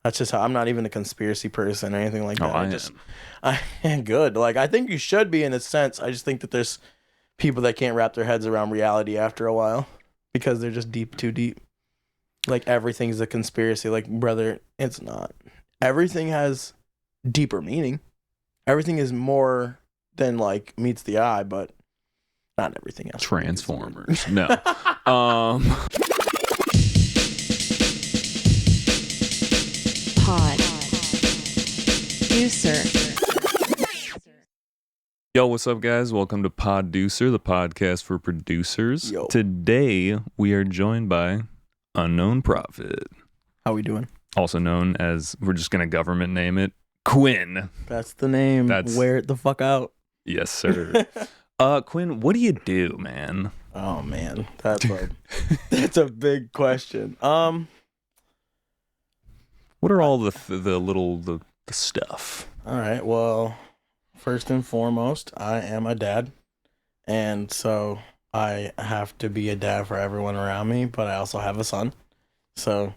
That's just how I'm not even a conspiracy person or anything like that. am. I am good. Like, I think you should be in a sense. I just think that there's people that can't wrap their heads around reality after a while because they're just too deep. Like, everything's a conspiracy. Like, brother, it's not. Everything has deeper meaning. Everything is more than, like, meets the eye, but not everything else. Transformers. No. Poducer. Yo, what's up, guys? Welcome to Poducer, the podcast for producers. Yo. Today, we are joined by Unknown Prophet, How we doing? also known as, we're just going to government name it, Quinn. That's the name. Wear it the fuck out. Yes, sir. Quinn, what do you do, man? Oh, man. That's a big question. What are all the stuff? All right. Well, first and foremost, I am a dad. And so I have to be a dad for everyone around me, but I also have a son. So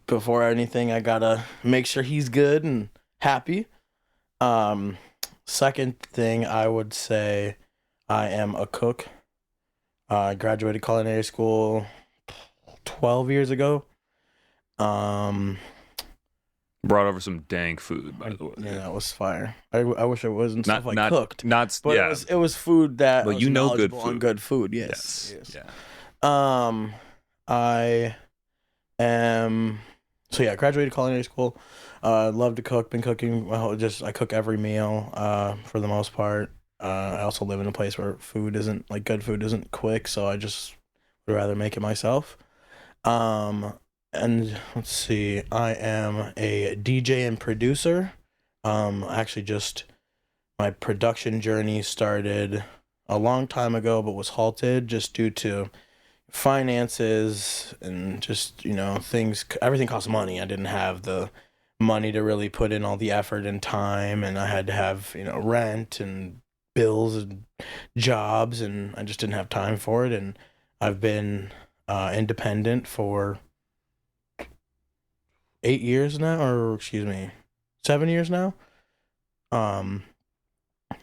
before anything, I gotta make sure he's good and happy. Second thing, I would say I am a cook. I graduated culinary school 12 years ago. Brought over some dank food, by the way. Yeah, that was fire. I wish it wasn't stuff I cooked. But yeah. it was food that but was you know good knowledgeable food. on good food. Yes. Yeah. I am. So yeah, graduated culinary school. Love to cook. Been cooking. Well, I cook every meal. For the most part. I also live in a place where good food isn't quick, so I just would rather make it myself. And let's see, I am a DJ and producer. Actually, my production journey started a long time ago, but was halted just due to finances and just, things. Everything costs money. I didn't have the money to really put in all the effort and time, and I had to have, rent and bills and jobs, and I just didn't have time for it. And I've been independent for 7 years now.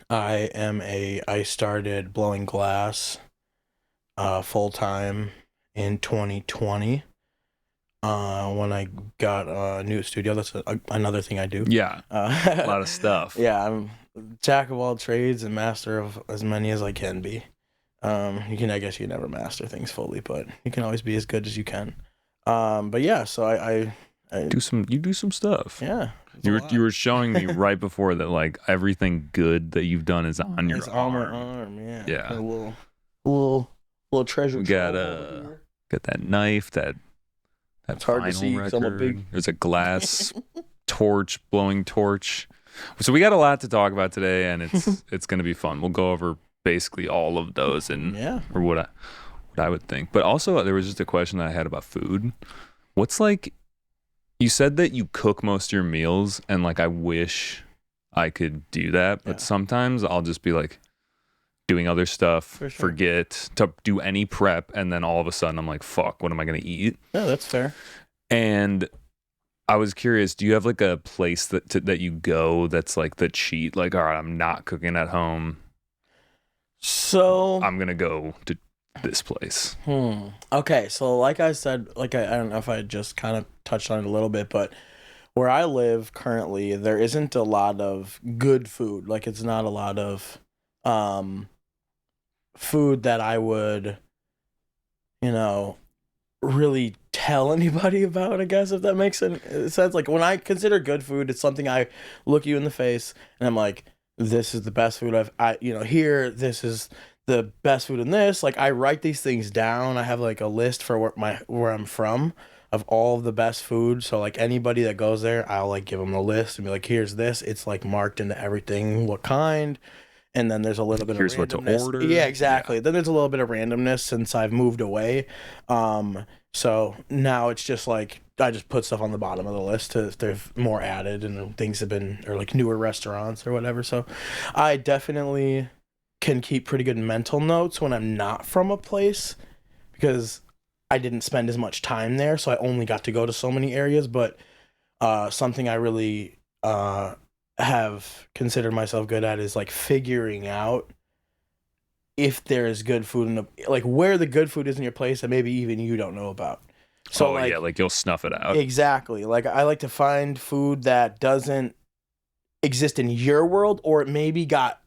I started blowing glass full time in 2020 when I got a new studio. That's another thing I do. Yeah, a lot of stuff. Yeah, I'm jack of all trades and master of as many as I can be. I guess you never master things fully, but you can always be as good as you can. But yeah, so I do some stuff. Yeah. You were showing me right before that, like, everything good that you've done is on your it's arm. on my arm, yeah. Yeah. A little treasure. We got that knife, that it's hard to vinyl see 'cause I'm a record. big- There's a glass blowing torch. So we got a lot to talk about today, and it's gonna be fun. We'll go over basically all of those or what I would think. But also there was just a question that I had about food. What's like, you said that you cook most of your meals, and like I wish I could do that, but sometimes I'll just be like doing other stuff, forget to do any prep, and then all of a sudden I'm like, fuck, what am I gonna eat? Yeah, that's fair. And I was curious, do you have like a place that you go that's like the cheat? Like, all right, I'm not cooking at home, so I'm gonna go to this place. Okay, so like I said, I don't know if I just kind of touched on it a little bit, but where I live currently, there isn't a lot of good food. Like, it's not a lot of food that I would, really tell anybody about, I guess, if that makes sense. Like, when I consider good food, it's something I look you in the face and I'm like, this is the best food here, this is the best food in this. Like, I write these things down. I have like a list for where I'm from of all of the best food. So like anybody that goes there, I'll like give them the list and be like, here's this. It's like marked into everything, what kind. And then there's a little bit Here's of what to randomness. order. Yeah, exactly. Yeah. Then there's a little bit of randomness since I've moved away. So now it's just like I just put stuff on the bottom of the list if there's more added and things have been, or like newer restaurants or whatever. So I definitely can keep pretty good mental notes when I'm not from a place because I didn't spend as much time there, so I only got to go to so many areas. But something I really have considered myself good at is like figuring out if there is good food like where the good food is in your place that maybe even you don't know about. So like, yeah, like you'll snuff it out. Exactly. Like I like to find food that doesn't exist in your world, or it maybe got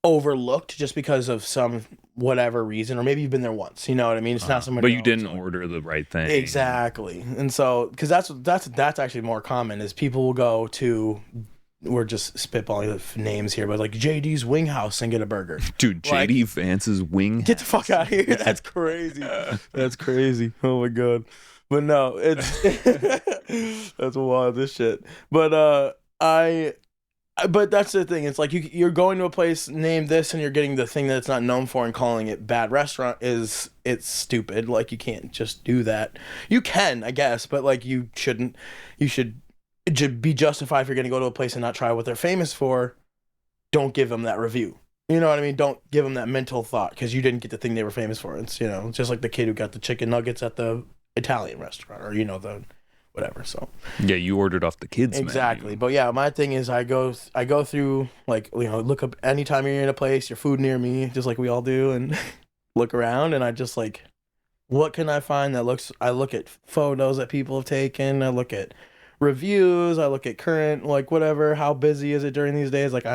overlooked just because of some whatever reason, or maybe you've been there once. You know what I mean? It's not somebody. But you didn't order the right thing. Exactly. And so, because that's actually more common is people will go to. We're just spitballing the names here, but like JD's Wing House and get a burger. Dude, JD like, Vance's Wing House. Get the fuck out of here. That's crazy. That's crazy. Oh my God. But no, it's that's wild, this shit. But but that's the thing. It's like you're going to a place named this and you're getting the thing that it's not known for and calling it bad restaurant it's stupid. Like you can't just do that. You can, I guess, but like you shouldn't. You should be justified if you're going to go to a place and not try what they're famous for. Don't give them that review. You know what I mean? Don't give them that mental thought because you didn't get the thing they were famous for. It's, you know, just like the kid who got the chicken nuggets at the Italian restaurant, or, you know, the whatever. So yeah, you ordered off the kids exactly menu. But yeah, my thing is I go through, like, you know, look up anytime you're in a place, your food near me, just like we all do, and look around, and I just like, what can I find that looks, I look at photos that people have taken, I look at reviews, I look at current, like, whatever, how busy is it during these days, like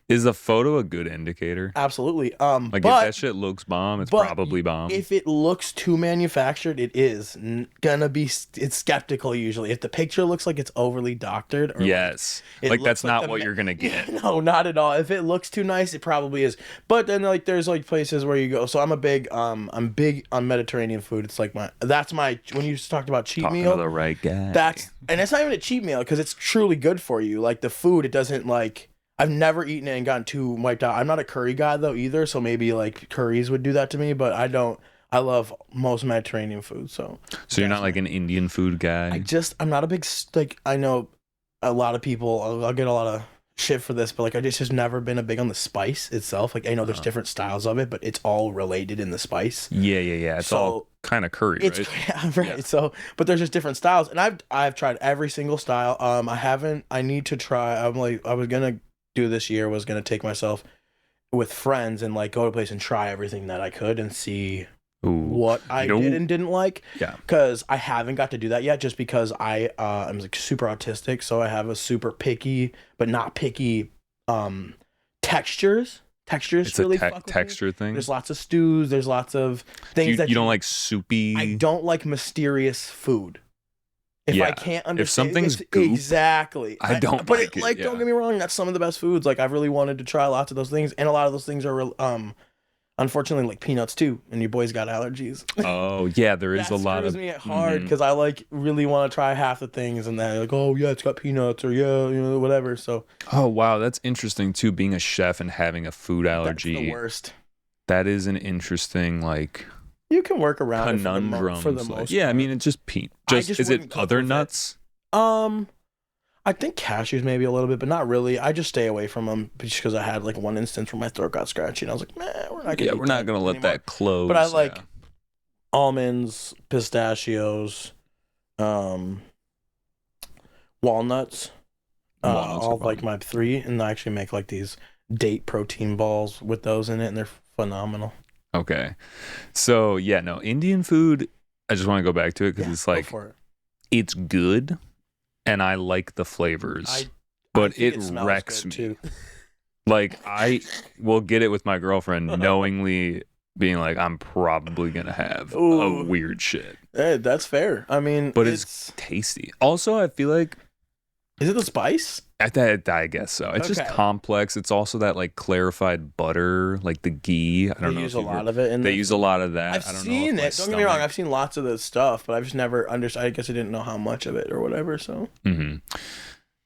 Is a photo a good indicator? Absolutely. Like, if that shit looks bomb, it's probably bomb. If it looks too manufactured, it is gonna be. It's skeptical usually. If the picture looks like it's overly doctored, or yes, like that's like not what you're gonna get. No, not at all. If it looks too nice, it probably is. But then like there's like places where you go. So I'm big on Mediterranean food. It's like that's my when you talked about cheat Talking meal. To the right guy. And it's not even a cheat meal because it's truly good for you. Like the food, it doesn't like. I've never eaten it and gotten too wiped out. I'm not a curry guy though either, so maybe like curries would do that to me, but I don't. I love most Mediterranean food, so. So you're not like an Indian food guy? I'm not a big, like, I know a lot of people, I'll get a lot of shit for this, but like I just never been a big on the spice itself. Like I know there's different styles of it, but it's all related in the spice. Yeah. It's all kind of curry, right? Yeah, right. Yeah. So, but there's just different styles, and I've tried every single style. I need to try. I was gonna do this year was going to take myself with friends and like go to a place and try everything that I could and see what I did and didn't like. Yeah. Because I haven't got to do that yet just because I'm like super autistic. So I have a super picky, but not picky textures. Textures it's really a texture thing. There's lots of stews. There's lots of things you don't like soupy. I don't like mysterious food. If I can't understand, if something's goop, exactly, I don't but like it. Like, don't get me wrong, that's some of the best foods. Like, I've really wanted to try lots of those things, and a lot of those things are, unfortunately, like peanuts too. And your boy's got allergies. Oh yeah, there is a lot of. That screws me hard because I like really want to try half the things, and then like, oh yeah, it's got peanuts, or yeah, you know, whatever. So. Oh wow, that's interesting too. Being a chef and having a food allergy. That's the worst. That is an interesting like. You can work around conundrum for the most. Yeah, I mean, it's just peat. Is it other nuts? I think cashews maybe a little bit, but not really. I just stay away from them just because I had like one instance where my throat got scratchy, and I was like, we're not gonna let that close. But I like almonds, pistachios, walnuts. All like my 3, and I actually make like these date protein balls with those in it, and they're phenomenal. Okay. So, yeah, no, Indian food, I just want to go back to it because it's like, it's good and I like the flavors, but it wrecks me. Too. Like, I will get it with my girlfriend knowingly being like, I'm probably going to have a weird shit. Hey, that's fair. I mean, but it's tasty. Also, I feel like. Is it the spice? I guess so. It's just complex. It's also that like clarified butter, like the ghee. I don't know. They use a lot of it. They use a lot of that. I've seen it. Don't get me wrong. I've seen lots of this stuff, but I've just never understood. I guess I didn't know how much of it or whatever. So.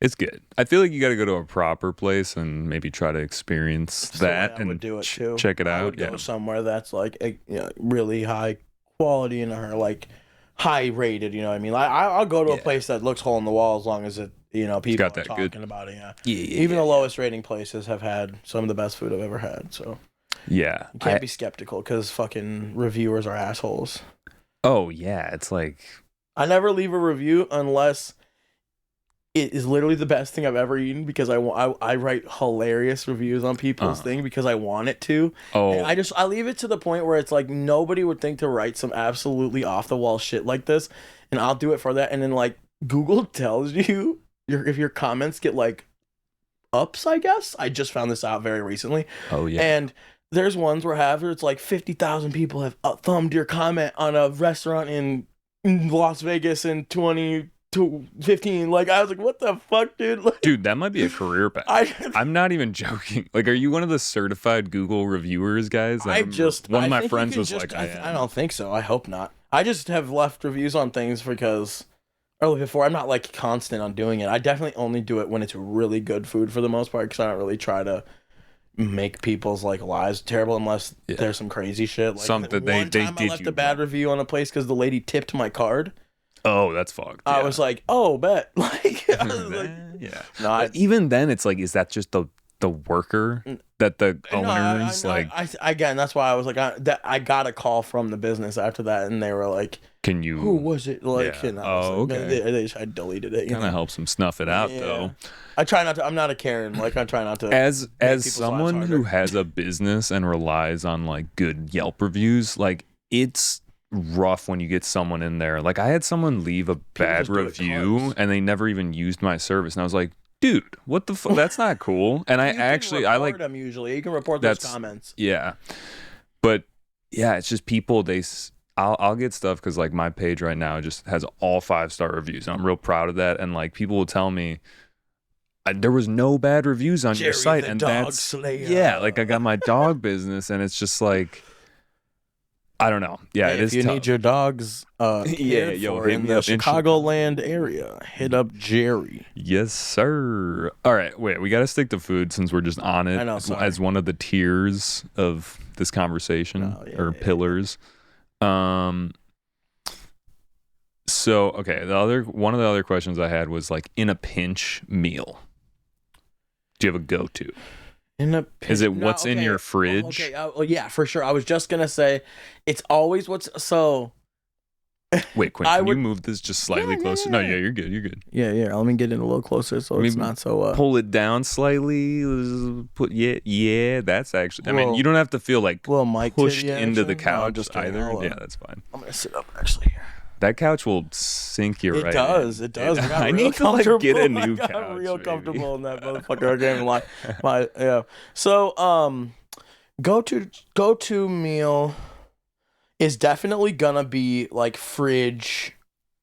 It's good. I feel like you got to go to a proper place and maybe try to experience that and do it too. Check it out. I would go somewhere that's like really high quality and like high rated. You know what I mean? I'll go to a place that looks hole in the wall as long as it. You know, people are talking about it. Yeah. Even the lowest rating places have had some of the best food I've ever had. So. Yeah. You can't be skeptical because fucking reviewers are assholes. Oh yeah, it's like. I never leave a review unless it is literally the best thing I've ever eaten because I write hilarious reviews on people's thing because I want it to. Oh, And I leave it to the point where it's like nobody would think to write some absolutely off the wall shit like this, and I'll do it for that. And then like Google tells you if your comments get like ups, I guess. I just found this out very recently. oh yeah. And there's ones where it's like 50,000 people have thumbed your comment on a restaurant in Las Vegas in 2015. Like, I was like, what the fuck, dude? Like, Dude, that might be a career path. I'm not even joking. Like, are you one of the certified Google reviewers, guys? One of my friends was like, I don't think so. I hope not. I just have left reviews on things because, or before, I'm not like constant on doing it. I definitely only do it when it's really good food for the most part because I don't really try to make people's like lives terrible unless there's some crazy shit. Like something one time I left a bad review on a place because the lady tipped my card. Oh, that's fucked. Yeah. I was like, oh, bet. Like, I was like, yeah. No, even then, it's like, is that just the worker that the owners like? Again, that's why I was like, I got a call from the business after that, and they were like, "Can you? Who was it?" Like, and I was like, okay. I deleted it. Kind of helps them snuff it out, though. I try not to. I'm not a Karen. Like, I try not to. As someone who has a business and relies on like good Yelp reviews, like it's rough when you get someone in there. Like I had someone leave a bad review and they never even used my service, and I was like, dude, what the fuck? That's not cool. And I like them usually. You can report those comments. Yeah, but yeah, it's just people. I'll get stuff because like my page right now just has all 5-star reviews, and I'm real proud of that. And like people will tell me there was no bad reviews on your site, and that's Slayer. Like I got my dog business, and it's just like. I don't know. Yeah, hey, it is. If you need your dogs, in the Chicagoland area, hit up Jerry. Yes, sir. All right, wait. We got to stick to food since we're just on it. I know, as one of the tiers of this conversation pillars. So okay, one of the other questions I had was like in a pinch meal. Do you have a go-to? Is it what's in your fridge? Okay, yeah, for sure. I was just gonna say, it's always what's so. Wait, Quinn, can you move this just slightly closer? No, yeah, you're good. You're good. Yeah. Let me get it a little closer so it's not so. Pull it down slightly. That's actually. I mean, you don't have to feel like pushed into the couch either. Yeah, that's fine. I'm gonna sit up actually here. That couch will sink you right. It does. I need to like get a new couch. I got real comfortable in that motherfucker. I can't lie. Yeah. So go to meal is definitely gonna be like fridge.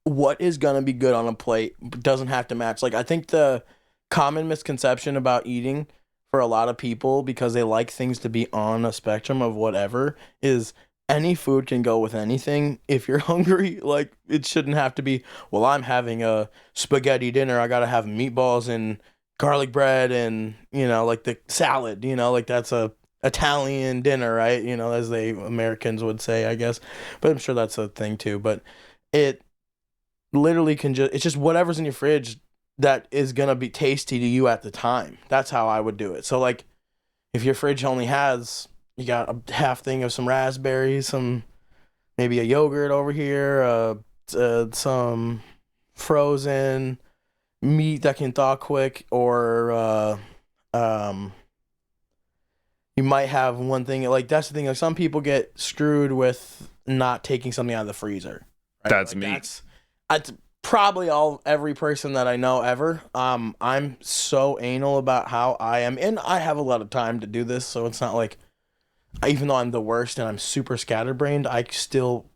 What is gonna be good on a plate doesn't have to match. Like I think the common misconception about eating for a lot of people because they like things to be on a spectrum of whatever is. Any food can go with anything if you're hungry. Like, it shouldn't have to be, well, I'm having a spaghetti dinner. I got to have meatballs and garlic bread and, like the salad, like that's a Italian dinner, right? As the Americans would say, I guess. But I'm sure that's a thing too. But it literally it's just whatever's in your fridge that is going to be tasty to you at the time. That's how I would do it. So, like, if your fridge only has... You got a half thing of some raspberries, maybe a yogurt over here, some frozen meat that can thaw quick, or you might have one thing like that's the thing. Like some people get screwed with not taking something out of the freezer. Right? That's me. That's probably every person that I know ever. I'm so anal about how I am, and I have a lot of time to do this, so it's not like. Even though I'm the worst and I'm super scatterbrained, I still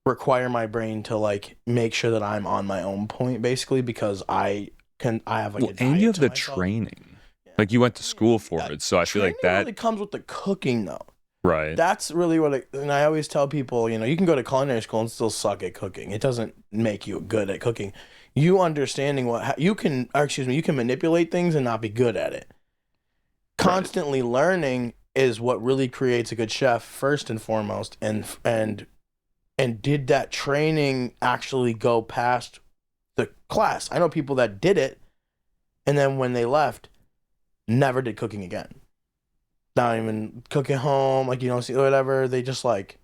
require my brain to like make sure that I'm on my own point basically because I have like a and you have the myself. Training. Yeah. Like you went to school for it, so I feel like that really comes with the cooking though. Right. That's really and I always tell people, you can go to culinary school and still suck at cooking. It doesn't make you good at cooking. You understanding you can manipulate things and not be good at it. Constantly learning is what really creates a good chef first and foremost, and did that training actually go past the class? I know people that did it, and then when they left, never did cooking again. Not even cook at home, like see whatever. They just like,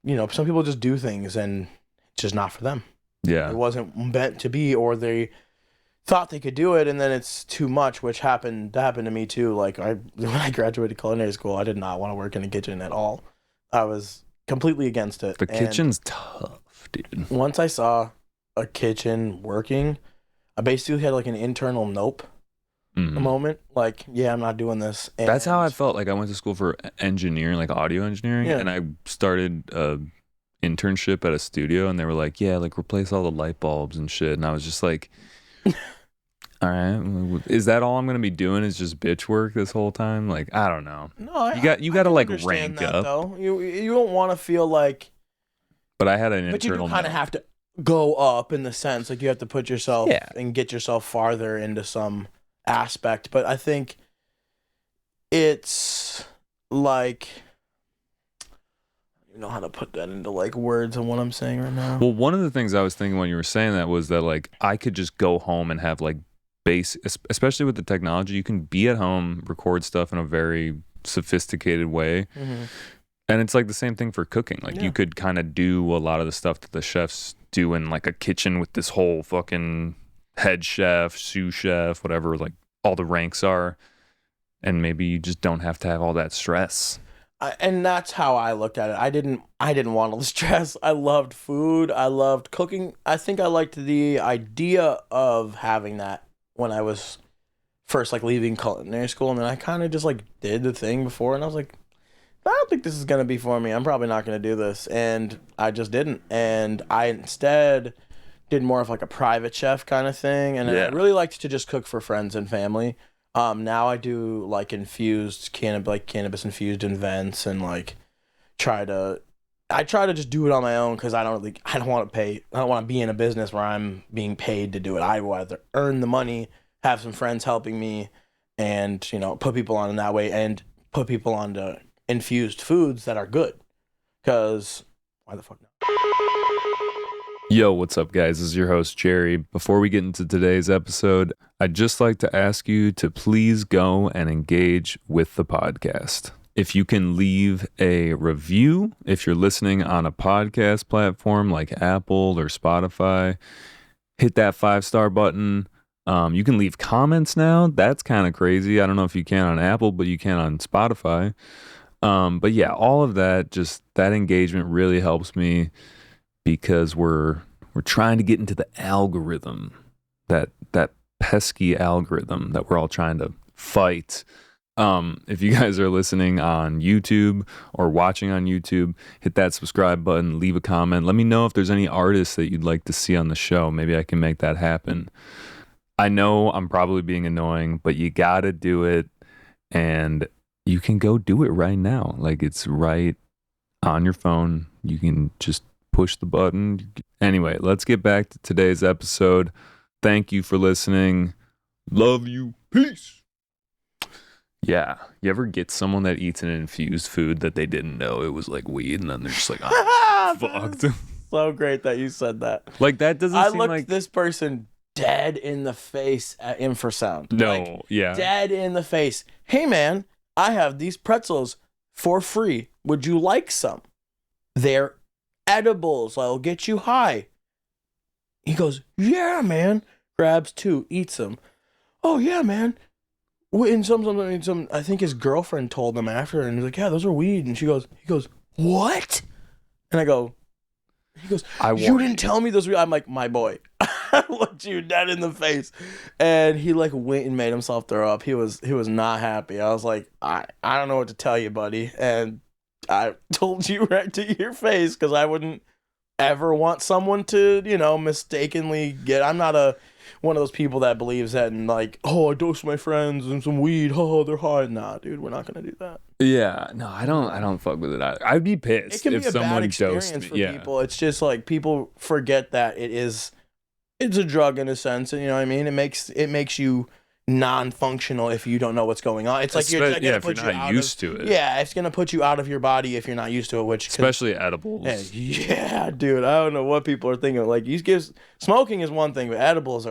some people just do things and it's just not for them. Yeah, it wasn't meant to be, or they thought they could do it, and then it's too much, which happened to me too. Like when I graduated culinary school, I did not want to work in a kitchen at all. I was completely against it. The kitchen's tough, dude. Once I saw a kitchen working, I basically had like an internal nope a moment. Like, yeah, I'm not doing this. And that's how I felt. Like I went to school for engineering, like audio engineering, and I started internship at a studio, and they were like, yeah, like replace all the light bulbs and shit, and I was just like, all right, is that all I'm gonna be doing is just bitch work this whole time? Like, I don't know. No, you got to like rank rank that, up. Though. You don't want to feel like, but I had an but you internal kind of have to go up in the sense like you have to put yourself and get yourself farther into some aspect. But I think it's like, I don't know how to put that into like words and what I'm saying right now. Well, one of the things I was thinking when you were saying that was that like I could just go home and have like especially with the technology, you can be at home, record stuff in a very sophisticated way. And it's like the same thing for cooking. Like you could kind of do a lot of the stuff that the chefs do in like a kitchen with this whole fucking head chef, sous chef, whatever, like all the ranks are. And maybe you just don't have to have all that stress. And that's how I looked at it. I didn't want all the stress. I loved food. I loved cooking. I think I liked the idea of having that when I was first like leaving culinary school, and then I kind of just like did the thing before, and I was like, I don't think this is gonna be for me. I'm probably not gonna do this, and I just didn't. And I instead did more of like a private chef kind of thing, and I really liked to just cook for friends and family. Now I do like infused cannabis infused invents, and like try to just do it on my own because I don't want to be in a business where I'm being paid to do it. I would rather earn the money, have some friends helping me, and put people on in that way, and put people onto infused foods that are good. Because why the fuck not? Yo, what's up, guys? This is your host, Jerry. Before we get into today's episode, I'd just like to ask you to please go and engage with the podcast. If you can leave a review, if you're listening on a podcast platform like Apple or Spotify, hit that 5-star button. You can leave comments now. That's kind of crazy. I don't know if you can on Apple, but you can on Spotify. But yeah, all of that, just that engagement really helps me because we're trying to get into the algorithm, that pesky algorithm that we're all trying to fight. If you guys are listening on YouTube or watching on YouTube, hit that subscribe button, leave a comment. Let me know if there's any artists that you'd like to see on the show. Maybe I can make that happen. I know I'm probably being annoying, but you gotta do it, and you can go do it right now. Like, it's right on your phone. You can just push the button. Anyway, let's get back to today's episode. Thank you for listening. Love you. Peace. Yeah. You ever get someone that eats an infused food that they didn't know it was like weed, and then they're just like, oh, fucked. So great that you said that. Like, that doesn't seem like... I looked this person dead in the face at Infrasound. No, like, yeah. Dead in the face. Hey, man, I have these pretzels for free. Would you like some? They're edibles. I'll get you high. He goes, yeah, man. Grabs 2, eats them. Oh, yeah, man. And some, I think his girlfriend told him after, and he's like, yeah, those are weed. And he goes, what? And he goes, you didn't tell me those were. I'm like, my boy. I looked you dead in the face, and he like went and made himself throw up. He was not happy. I was like, I don't know what to tell you, buddy. And I told you right to your face because I wouldn't ever want someone to, mistakenly get. I'm not one of those people that believes that and like, oh, I dosed my friends and some weed. Oh, they're high. Nah, dude, we're not gonna do that. Yeah, no, I don't fuck with it. I'd be pissed if someone dosed me. For people. It's just like people forget that it's a drug in a sense, and you know what I mean. It makes you non-functional if you don't know what's going on. It's like if you're not used to it. Yeah, it's gonna put you out of your body if you're not used to it. Which especially edibles. Yeah, dude, I don't know what people are thinking. Like, smoking is one thing, but edibles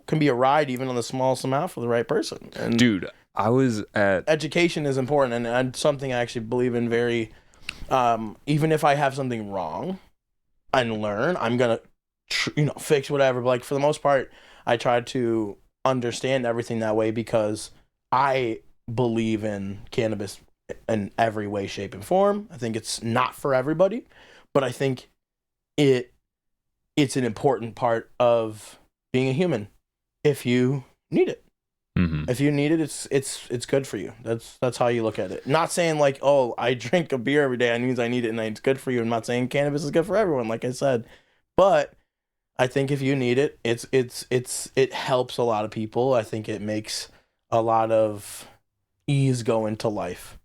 can be a ride even on the smallest amount for the right person. And dude, I was at education is important, and something I actually believe in very. Even if I have something wrong, and learn, I'm gonna fix whatever. But like for the most part, I try to understand everything that way because I believe in cannabis in every way, shape, and form. I think it's not for everybody, but I think it's an important part of being a human if you need it. Mm-hmm. If you need it, it's good for you. That's how you look at it. Not saying like, oh, I drink a beer every day, that means I need it and it's good for you. I'm not saying cannabis is good for everyone, like I said, but I think if you need it, it helps a lot of people. I think it makes a lot of ease go into life.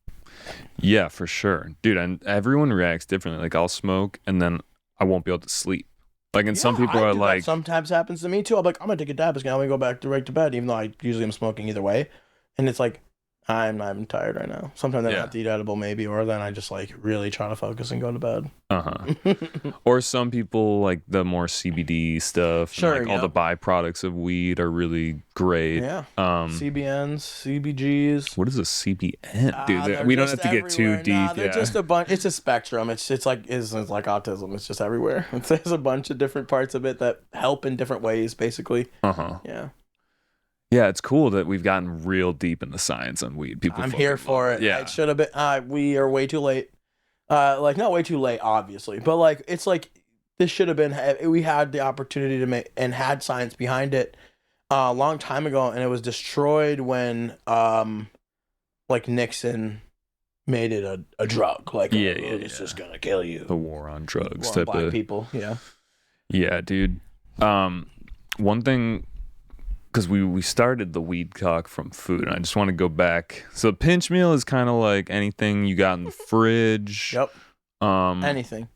Yeah, for sure, dude. And everyone reacts differently. Like I'll smoke and then I won't be able to sleep. Like, and some people are like, sometimes happens to me too. I'm like, I'm gonna take a dab, and I'm gonna go back right to bed, even though I usually am smoking either way. And it's like, I'm not even tired right now. Sometimes I have to eat edible maybe, or then I just like really try to focus and go to bed. Or some people like the more CBD stuff. Sure, and like all the byproducts of weed are really great. Yeah. CBNs, CBGs. What is a CBN, dude? We don't have to get too deep. They're just a bunch. It's a spectrum. It's like autism. It's just everywhere. There's a bunch of different parts of it that help in different ways, basically. Yeah. Yeah, it's cool that we've gotten real deep in the science on weed. I'm here for it. Yeah, it should have been. We are way too late. Like not way too late, obviously, but like it's like this should have been. We had the opportunity to make and had science behind it a long time ago, and it was destroyed when like Nixon made it a drug. Like it's just gonna kill you. The war on drugs, type black people. Yeah, dude. One thing. Because we started the weed talk from food, and I just want to go back. So pinch meal is kind of like anything you got in the fridge. Yep. Anything.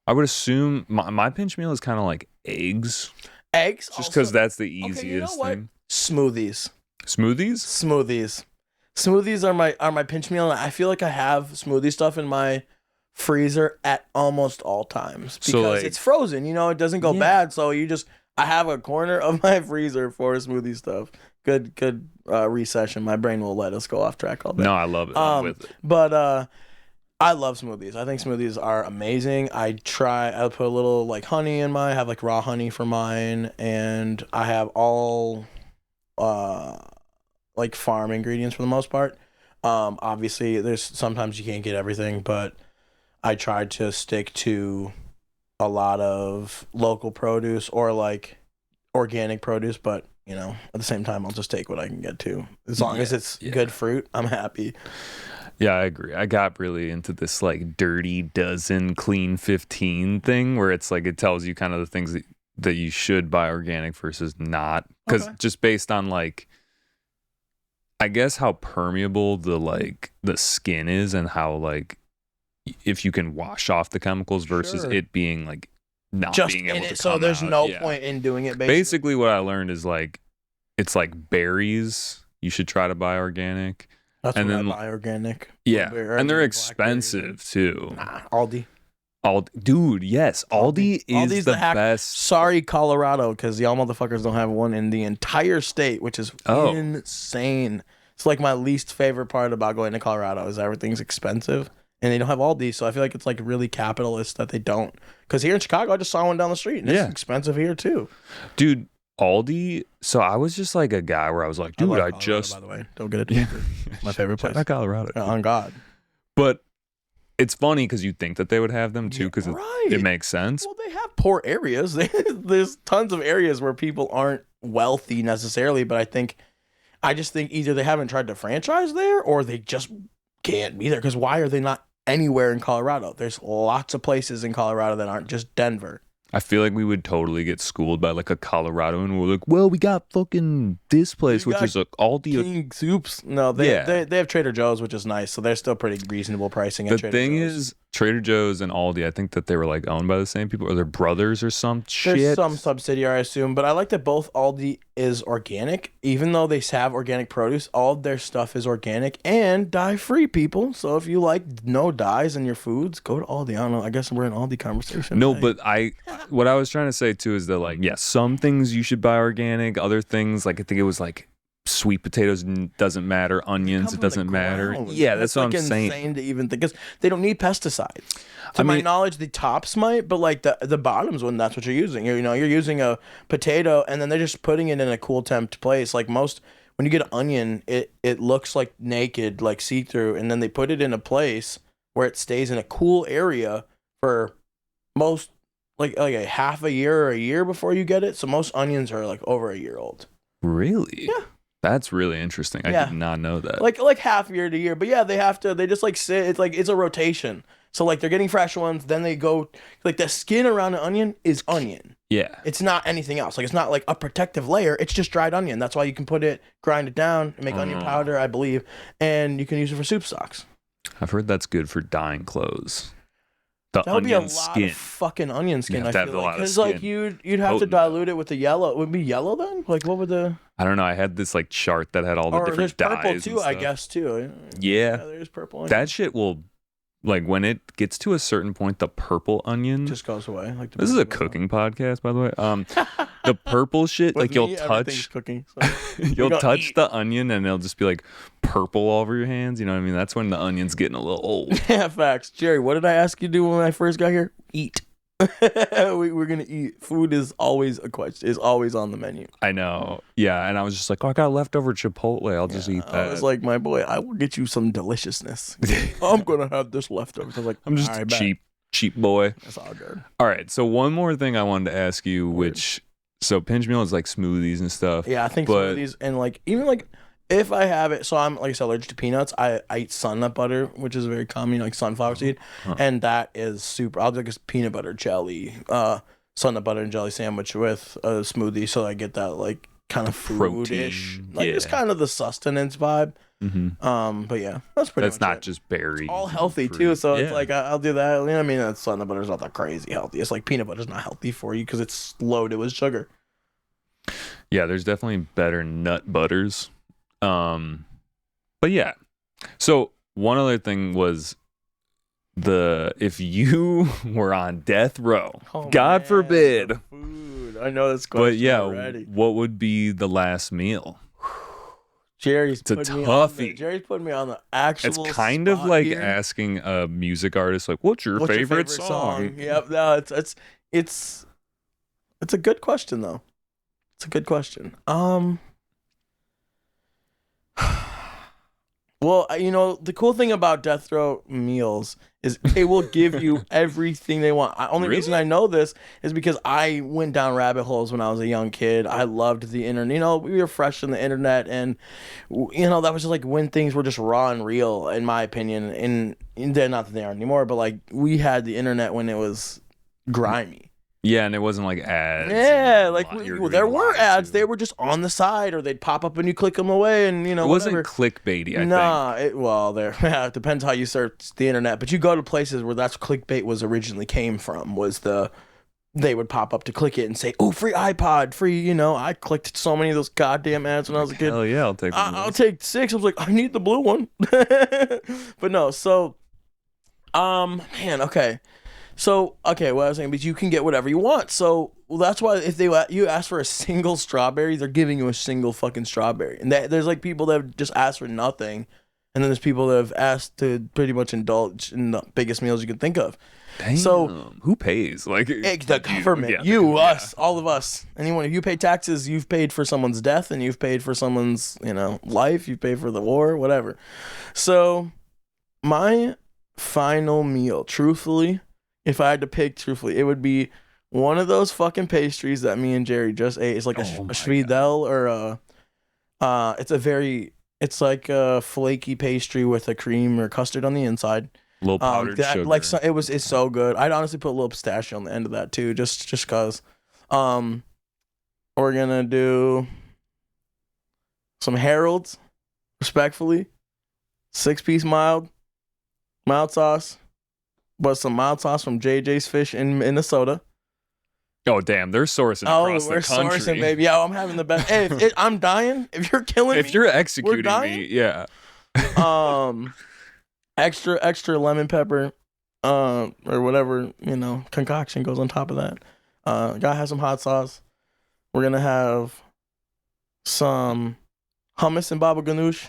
I would assume my pinch meal is kind of like eggs. Eggs? Just because that's the easiest you know thing. Smoothies. Smoothies? Smoothies are my pinch meal, and I feel like I have smoothie stuff in my freezer at almost all times. Because it's frozen, it doesn't go bad, so I have a corner of my freezer for smoothie stuff. Good recession. My brain will let us go off track all day. No, I love it. I'm with it. But I love smoothies. I think smoothies are amazing. I'll put a little like honey in mine. I have like raw honey for mine, and I have all like farm ingredients for the most part. Obviously, there's sometimes you can't get everything, but I try to stick to a lot of local produce or like organic produce, but at the same time I'll just take what I can get too. As long as it's good fruit, I'm happy. Yeah, I agree. I got really into this like dirty dozen clean 15 thing where it's like it tells you kind of the things that you should buy organic versus not, because just based on like I guess how permeable the skin is and how like if you can wash off the chemicals versus it being like not just being able to come so there's out. no point in doing it. Basically what I learned is like it's like berries you should try to buy organic. That's and what then I buy organic. Yeah, and they're expensive too. Nah, Aldi. Dude, yes, Aldi is Aldi's the best. Sorry, Colorado, because y'all motherfuckers don't have one in the entire state, which is insane. It's like my least favorite part about going to Colorado is everything's expensive. And they don't have Aldi, so I feel like it's like really capitalist that they don't. Because here in Chicago, I just saw one down the street, and it's expensive here too. Dude, Aldi. So I was just like a guy where I was like, dude, Colorado, by the way, don't get it twisted. My favorite place. Not Colorado. On God. But it's funny because you think that they would have them too, because it makes sense. Well, they have poor areas. There's tons of areas where people aren't wealthy necessarily, but I just think either they haven't tried to franchise there or they just can't be there. Because why are they not anywhere in Colorado? There's lots of places in Colorado that aren't just Denver. I feel like we would totally get schooled by like a Coloradoan. We're like, well, we got fucking this place, which is Aldi. King Soups. No, they have Trader Joe's, which is nice. So they're still pretty reasonable pricing at Trader Joe's. The thing is, Trader Joe's and Aldi, I think that they were like owned by the same people, or they're brothers or some shit. There's some subsidiary, I assume, but I like that both Aldi is organic, even though they have organic produce. All of their stuff is organic and dye-free, people. So if you like no dyes in your foods, go to Aldi. I don't know. I guess we're in Aldi conversation. No, but what I was trying to say too is that like, some things you should buy organic, other things like I think it was like sweet potatoes doesn't matter, onions it doesn't matter. Yeah, that's what I'm saying. Insane to even think, because they don't need pesticides. To my knowledge, the tops might, but like the bottoms, when that's what you're using. You're using a potato, and then they're just putting it in a cool temp place. Like most, when you get an onion, it looks like naked, like see through, and then they put it in a place where it stays in a cool area for most like a half a year or a year before you get it. So most onions are like over a year old. Really? Yeah. That's really interesting. I did not know that. Like half year to year. But yeah, they just like sit. It's like, it's a rotation. So like they're getting fresh ones, then they go, like the skin around an onion is onion. Yeah. It's not anything else. Like it's not like a protective layer. It's just dried onion. That's why you can grind it down and make onion powder, I believe. And you can use it for soup stocks. I've heard that's good for dyeing clothes. That would be a lot of fucking onion skin. I feel like, because like you'd have to dilute it with the yellow. It would be yellow then. Like what would the? I don't know. I had this like chart that had all the different dyes. There's purple too, I guess too. Yeah, there's purple. Onion. That shit will, like when it gets to a certain point, the purple onion just goes away. Like this is a cooking podcast, by the way. The purple shit, like you'll touch cooking. So. You'll touch the onion and it'll just be like purple all over your hands. You know what I mean? That's when the onion's getting a little old. Yeah, facts. Jerry, what did I ask you to do when I first got here? Eat. We're gonna eat. Food is always a question. Is always on the menu. I know. Yeah, and I was just like, oh, I got leftover Chipotle. I'll just eat that. I was like, my boy, I will get you some deliciousness. I'm gonna have this leftover. I was like, I'm just a cheap boy. That's all good. All right. So one more thing I wanted to ask you, which pinch meal is like smoothies and stuff. Yeah, I think smoothies and like even like. If I have it, so I'm like I said, allergic to peanuts. I eat sun nut butter, which is very common, like sunflower seed, and that is super. I'll do like a peanut butter jelly, sun nut butter and jelly sandwich with a smoothie, so I get that like kind of food-ish, like it's kind of the sustenance vibe. Mm-hmm. But yeah, that's pretty. That's not just berries. All healthy too, so it's like I'll do that. You know what I mean? That sun nut butter is not that crazy healthy. It's like peanut butter is not healthy for you because it's loaded with sugar. Yeah, there's definitely better nut butters. But yeah, so one other thing was if you were on death row, God forbid. Food. I know this question. But yeah, already. What would be the last meal? Jerry's putting me on the actual. It's kind of like asking a music artist, like, "What's your favorite song?" Yep, no, it's a good question though. It's a good question. Well, the cool thing about death row meals is they will give you everything they want. The only reason I know this is because I went down rabbit holes when I was a young kid. I loved the internet. We were fresh on the internet, and that was just like when things were just raw and real, in my opinion. And they're not that they aren't anymore, but like we had the internet when it was grimy. Yeah, and it wasn't like ads. Yeah, like there were ads. They were just on the side, or they'd pop up and you click them away, and it wasn't clickbaity. I think. It depends how you search the internet, but you go to places where that's clickbait was originally came from. They would pop up to click it and say, "Oh, free iPod, free." I clicked so many of those goddamn ads when I was a kid. Hell yeah, I'll take. I'll take 6. I was like, I need the blue one, but no. So, man, okay. So, what I was saying, but you can get whatever you want. So, that's why if you ask for a single strawberry, they're giving you a single fucking strawberry. And there's like people that have just asked for nothing. And then there's people that have asked to pretty much indulge in the biggest meals you can think of. Damn. So, who pays? Like the government, us, all of us. Anyone, if you pay taxes, you've paid for someone's death and you've paid for someone's, life. You've paid for the war, whatever. So, my final meal, truthfully, if I had to pick truthfully, it would be one of those fucking pastries that me and Jerry just ate. It's like a Schwiedel or it's like a flaky pastry with a cream or custard on the inside. A little powdered sugar. It's so good. I'd honestly put a little pistachio on the end of that too, just cause. We're gonna do some Harold's, respectfully, 6-piece mild sauce. But some mild sauce from JJ's Fish in Minnesota. Oh, damn. They're sourcing across the country. Oh, we're sourcing, baby. Yeah, I'm having the best. Hey, I'm dying. If you're killing me. If you're executing me, yeah. Extra lemon pepper, or whatever, concoction goes on top of that. Gotta have some hot sauce. We're going to have some Hummus and baba ganoush.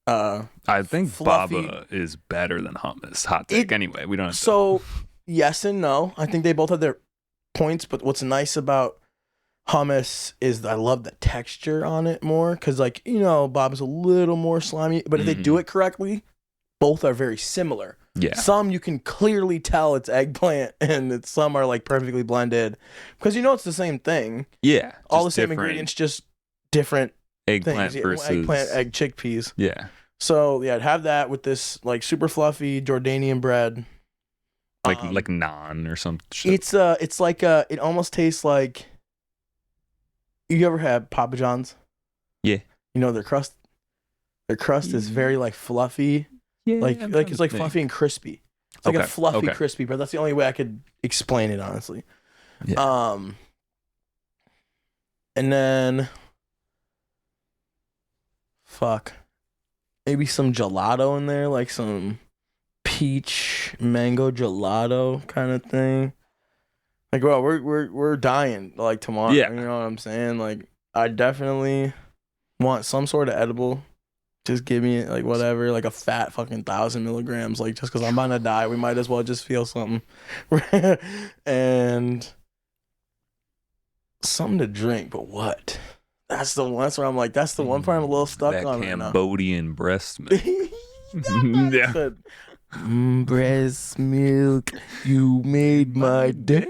I think Fluffy. baba is better than hummus. Hot take. Anyway, we don't have to. So, yes and no. I think they both have their points, but what's nice about hummus is I love the texture on it more because, like, baba's a little more slimy, but if they do it correctly, both are very similar. Yeah. Some you can clearly tell it's eggplant, and some are like perfectly blended because it's the same thing. Yeah. All the same ingredients, just different eggplant things. versus Eggplant, egg, chickpeas. Yeah. So yeah, I'd have that with this like super fluffy Jordanian bread. Like naan or some shit. It's like it almost tastes like. You ever had Papa John's? Yeah. Their crust. Their crust is very like fluffy. Yeah. Like it's like fluffy and crispy. It's like a fluffy, crispy bread. That's the only way I could explain it, honestly. Yeah. And then, maybe some gelato in there, like some peach mango gelato kind of thing. Like, well, we're dying like tomorrow. Yeah. You know what I'm saying? Like, I definitely want some sort of edible. Just give me like whatever, like a fat fucking 1,000 milligrams. Like, just because I'm about to die, we might as well just feel something. And something to drink, but what? That's the one. That's where I'm like, that's the one part I'm a little stuck that on. Cambodian breast milk. Yeah. Breast milk, you made my day.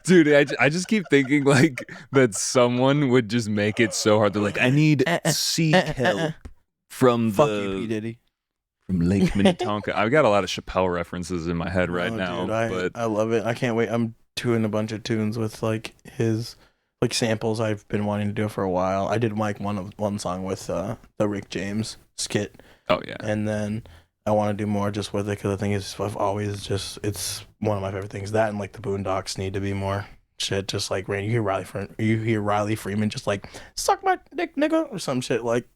Dude, I just keep thinking like that someone would just make it so hard. They're like, I need sea kelp from Fuck you, P. Diddy. From Lake Minnetonka. I've got a lot of Chappelle references in my head right now. Dude, I love it. I can't wait. I'm doing a bunch of tunes with like his like samples. I've been wanting to do for a while. I did like one song with the Rick James skit. Oh yeah. And then I want to do more just with it because I think it's one of my favorite things. That and like the Boondocks need to be more shit. Just like you hear Riley Freeman just like suck my dick, nigga, or some shit like.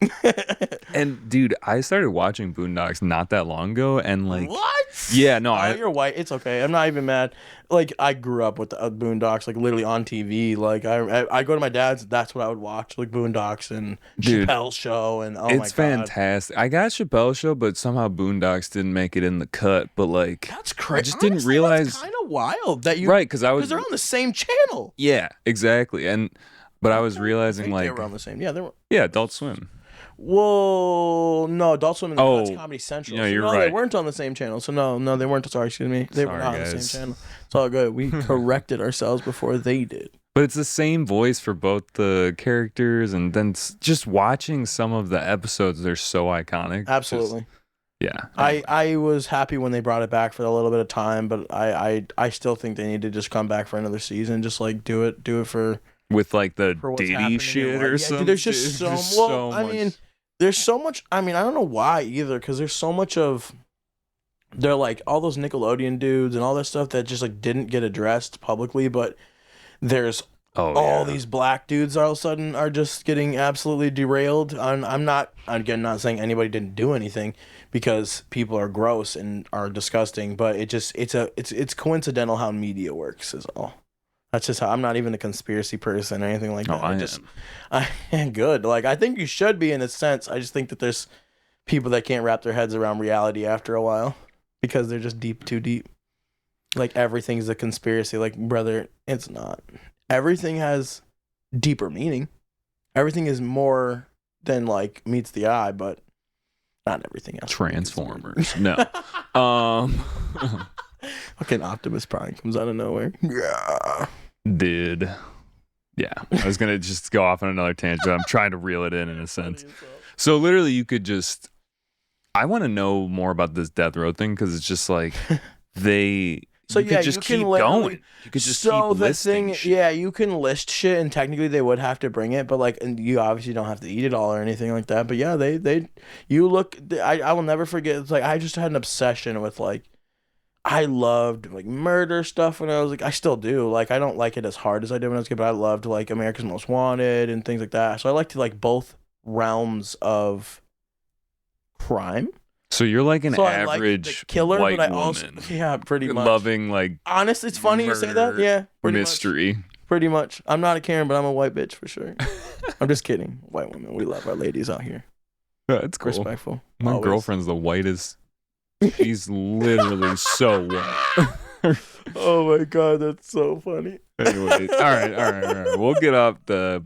And dude, I started watching Boondocks not that long ago, and like what? Yeah, no, you're white. It's okay. I'm not even mad. Like I grew up with the Boondocks, like literally on TV. Like I go to my dad's. That's what I would watch, like Boondocks and Chappelle's Show, and oh my god, it's fantastic. I got Chappelle's Show, but somehow Boondocks didn't make it in the cut. But like that's crazy. I just didn't realize. That's kind of wild that you right because they're on the same channel. Yeah, exactly. But I was realizing like they were on the same. Yeah, they were. Yeah, Adult Swim. Well, no, Adult Swim and that's Comedy Central. No, you're right. right. They weren't on the same channel. So no, they weren't. Sorry, excuse me. They were not on the same channel. It's all good. We corrected ourselves before they did. But it's the same voice for both the characters, and then just watching some of the episodes, they're so iconic. Absolutely. Yeah. I was happy when they brought it back for a little bit of time, but I still think they need to just come back for another season. Just like do it for with like the Diddy shit or something. Dude, there's just so much. I mean, there's so much. I mean, I don't know why either, because there's so much of. They're like all those Nickelodeon dudes and all that stuff that just like didn't get addressed publicly, but there's all these black dudes all of a sudden are just getting absolutely derailed. I'm not saying anybody didn't do anything, because people are gross and are disgusting, but it's coincidental how media works is all. That's just how. I'm not even a conspiracy person or anything like that. I am good. Like I think you should be in a sense. I just think that there's people that can't wrap their heads around reality after a while because they're just too deep. Like everything's a conspiracy. Like brother, it's not. Everything has deeper meaning. Everything is more than like meets the eye, but not everything else. Transformers. No. Fucking Optimus Prime comes out of nowhere. Yeah. Dude. Yeah. I was going to just go off on another tangent. I'm trying to reel it in a sense. So literally you could just, I want to know more about this death row thing, because it's just like you could just keep going. You could just keep listing shit. Yeah, you can list shit, and technically they would have to bring it, but like, and you obviously don't have to eat it all or anything like that. But yeah, I will never forget. It's like I just had an obsession with like, I loved like murder stuff when I was like, I still do. Like I don't like it as hard as I did when I was a kid, but I loved like America's Most Wanted and things like that. So I liked like both realms of crime. So you're like an average killer, white but I woman. also pretty much loving like honestly, it's funny you say that. Yeah, mystery. much. Pretty much. I'm not a Karen, but I'm a white bitch for sure. I'm just kidding. White women, we love our ladies out here. Yeah, it's cool. Respectful. My always. Girlfriend's the whitest. She's literally so white. Oh my god, that's so funny. Anyway, all right. We'll get up the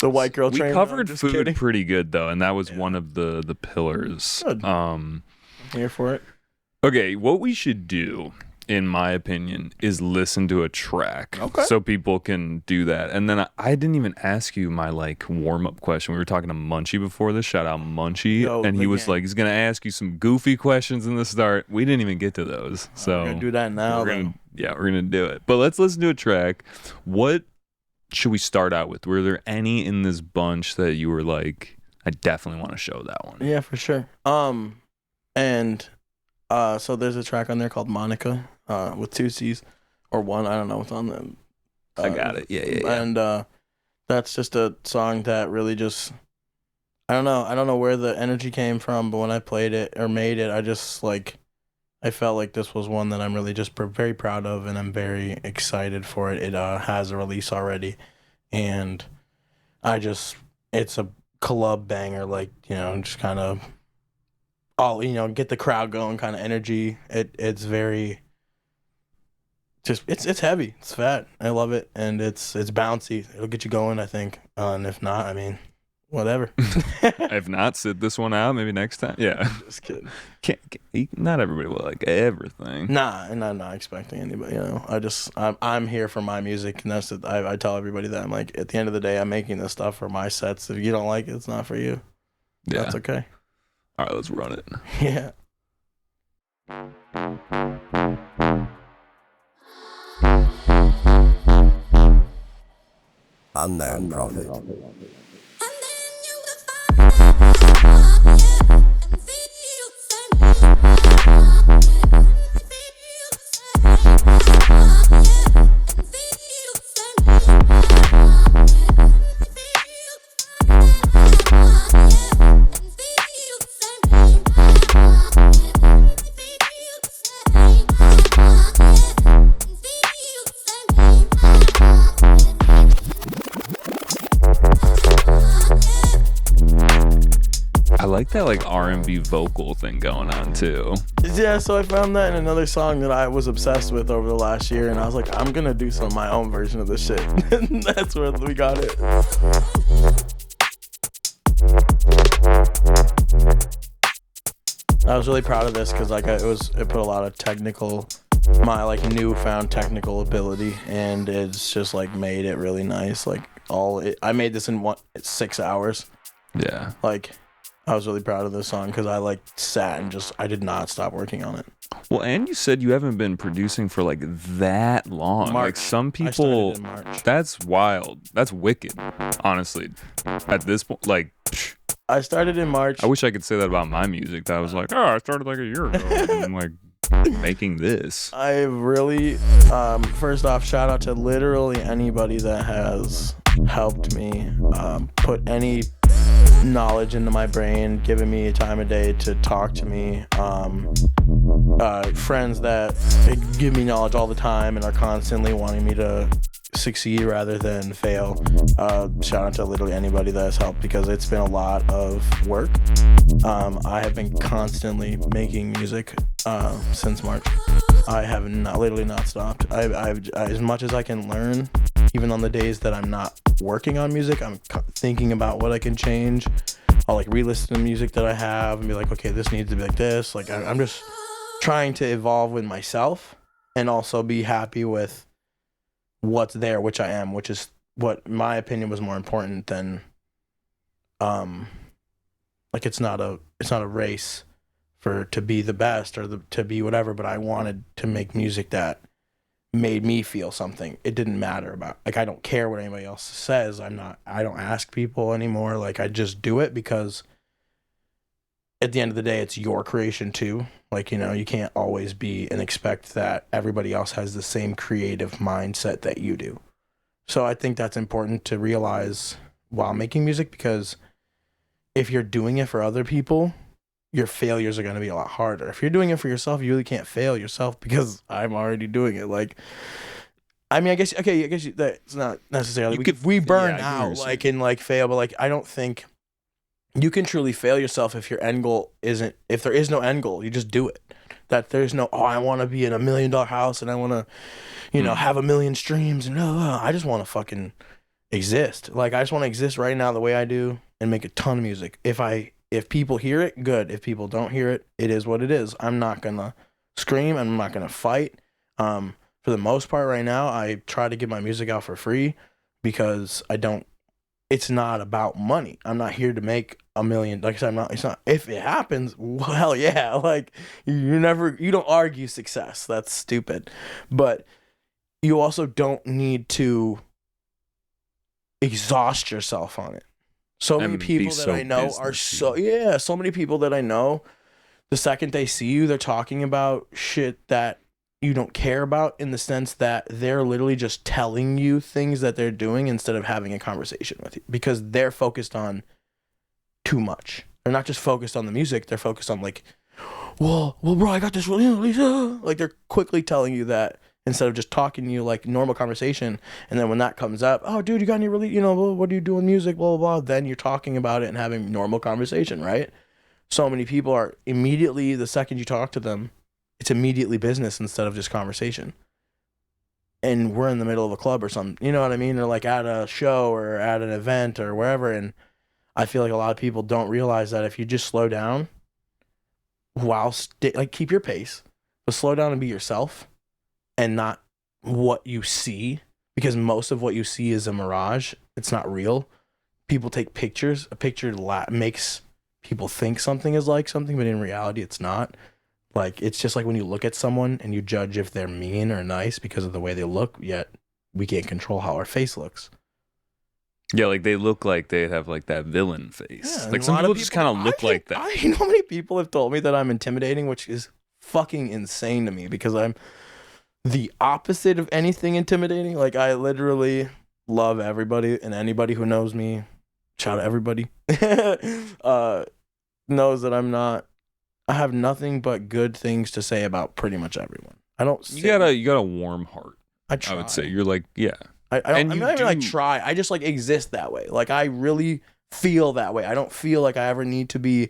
white girl train. We covered food pretty good though, and that was one of the pillars. Good. I'm here for it. Okay, what we should do, in my opinion, is listen to a track. Okay. So people can do that. And then I didn't even ask you my warm-up question. We were talking to Munchie before this. Shout out Munchie. And he was he's going to ask you some goofy questions in the start. We didn't even get to those. So we're going to do that now. We're going to do it. But let's listen to a track. What should we start out with? Were there any in this bunch that you were like, I definitely want to show that one? Yeah, for sure. So there's a track on there called Monica, with 2 C's or 1. I don't know what's on them. I got it. Yeah. And that's just a song that really just, I don't know where the energy came from, but when I played it or made it, I just I felt like this was one that I'm really just very proud of, and I'm very excited for it. It has a release already, and it's a club banger, just kind of all, get the crowd going kind of energy. It's very just, it's heavy, it's fat. I love it, and it's bouncy. It'll get you going, I think. And if not, I mean, whatever. If not, sit this one out. Maybe next time. Yeah. Just kidding. Not everybody will like everything. Nah, and I'm not expecting anybody. I'm here for my music, and that's I tell everybody that I'm like, at the end of the day, I'm making this stuff for my sets. If you don't like it, it's not for you. Yeah. That's okay. All right, let's run it. Yeah. Unknown Prophet. I like that R&B vocal thing going on too. Yeah, so I found that in another song that I was obsessed with over the last year, and I was like, I'm gonna do my own version of this shit. And that's where we got it. I was really proud of this because it put a lot of my newfound technical ability, and it's just made it really nice. I made this in 6 hours. Yeah. I was really proud of this song because I sat and I did not stop working on it. Well, and you said you haven't been producing for that long. March. Some people, I started in March. That's wild. That's wicked, honestly. At this point, I started in March. I wish I could say that about my music. That I was I started a year ago. And I'm making this. I really, first off, shout out to literally anybody that has helped me put any knowledge into my brain, giving me a time of day to talk to me, friends that give me knowledge all the time and are constantly wanting me to succeed rather than fail. Shout out to literally anybody that has helped, because it's been a lot of work. I have been constantly making music since March. I have literally not stopped. I've as much as I can learn, even on the days that I'm not working on music, I'm thinking about what I can change. I'll re-listen to music that I have and be like, okay, this needs to be like this. I'm just trying to evolve with myself and also be happy with what's there, which I am, which is what in my opinion was more important than it's not a race to be the best or to be whatever, but I wanted to make music that made me feel something. It didn't matter about I don't care what anybody else says. I don't ask people anymore. I just do it because at the end of the day it's your creation too. You can't always be and expect that everybody else has the same creative mindset that you do. So I think that's important to realize while making music, because if you're doing it for other people, your failures are going to be a lot harder. If you're doing it for yourself, you really can't fail yourself, because I'm already doing it. I mean, I guess that's not necessarily. We burn out, like, and like fail, but like I don't think you can truly fail yourself if your end goal isn't. If there is no end goal, you just do it. That there's no, I want to be in $1 million house and I want to, have 1 million streams and I just want to fucking exist. Like I just want to exist right now the way I do and make a ton of music. If people hear it, good. If people don't hear it, it is what it is. I'm not gonna scream. I'm not gonna fight. For the most part right now, I try to get my music out for free because it's not about money. I'm not here to make 1 million. Like I said, it's not, if it happens, well, hell yeah. Like you don't argue success. That's stupid. But you also don't need to exhaust yourself on it. So many people that I know are so many people that I know, the second they see you, they're talking about shit that you don't care about, in the sense that they're literally just telling you things that they're doing instead of having a conversation with you, because they're focused on too much. They're not just focused on the music, they're focused on like, well, bro, I got this, like they're quickly telling you that instead of just talking to you like normal conversation. And then when that comes up, oh dude, you got any really, what do you do in music, blah, blah, blah. Then you're talking about it and having normal conversation, right? So many people are immediately, the second you talk to them, it's immediately business instead of just conversation. And we're in the middle of a club or something, you know what I mean? Or like at a show or at an event or wherever. And I feel like a lot of people don't realize that if you just slow down keep your pace, but slow down and be yourself and not what you see, because most of what you see is a mirage. It's not real. People take pictures. A picture makes people think something is like something, but in reality, it's not. Like, it's just like when you look at someone and you judge if they're mean or nice because of the way they look, yet we can't control how our face looks. Yeah, like they look like they have like that villain face. Yeah, like some people just kind of look like that. You know how many people have told me that I'm intimidating, which is fucking insane to me, because I'm the opposite of anything intimidating. Like, I literally love everybody, and anybody who knows me, shout out everybody, knows that I have nothing but good things to say about pretty much everyone. You got a warm heart. I would say you're like, yeah. I'm not even like try. I just like exist that way. Like I really feel that way. I don't feel like I ever need to be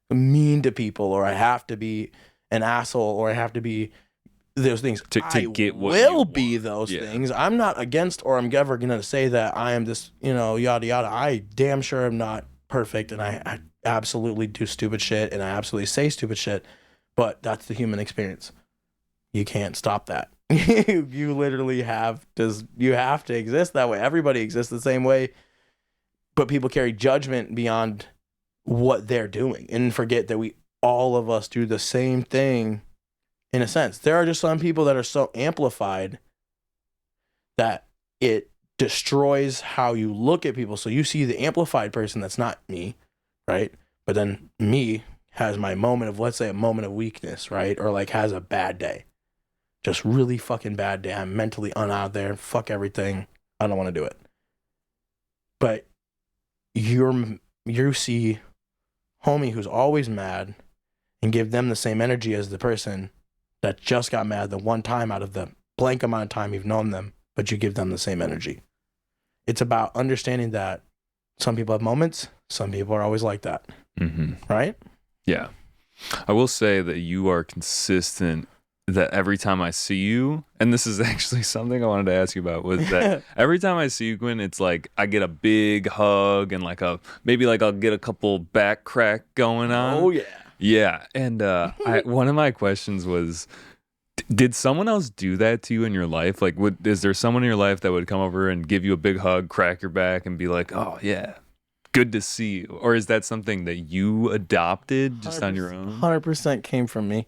mean to people, or I have to be an asshole, or I have to be those things. To get what will be those things. I'm not against, or I'm ever gonna say that I am this, yada yada. I damn sure am not perfect, and I absolutely do stupid shit, and I absolutely say stupid shit. But that's the human experience. You can't stop that. You literally have to exist that way. Everybody exists the same way, but people carry judgment beyond what they're doing and forget that all of us do the same thing. In a sense, there are just some people that are so amplified that it destroys how you look at people. So you see the amplified person that's not me, right? But then me has my moment of, let's say, a moment of weakness, right? Or like has a bad day. Just really fucking bad day. I'm mentally out there. Fuck everything. I don't want to do it. But you see homie who's always mad and give them the same energy as the person that just got mad the one time out of the blank amount of time you've known them, but you give them the same energy. It's about understanding that some people have moments, some people are always like that. Mm-hmm. Right? Yeah. I will say that you are consistent, that every time I see you, and this is actually something I wanted to ask you about, was that every time I see you, Quinn, it's like I get a big hug and maybe I'll get a couple back crack going on. Oh yeah. Yeah. And one of my questions was, did someone else do that to you in your life? Like, is there someone in your life that would come over and give you a big hug, crack your back, and be like, oh yeah, good to see you? Or is that something that you adopted just on your own? 100% came from me.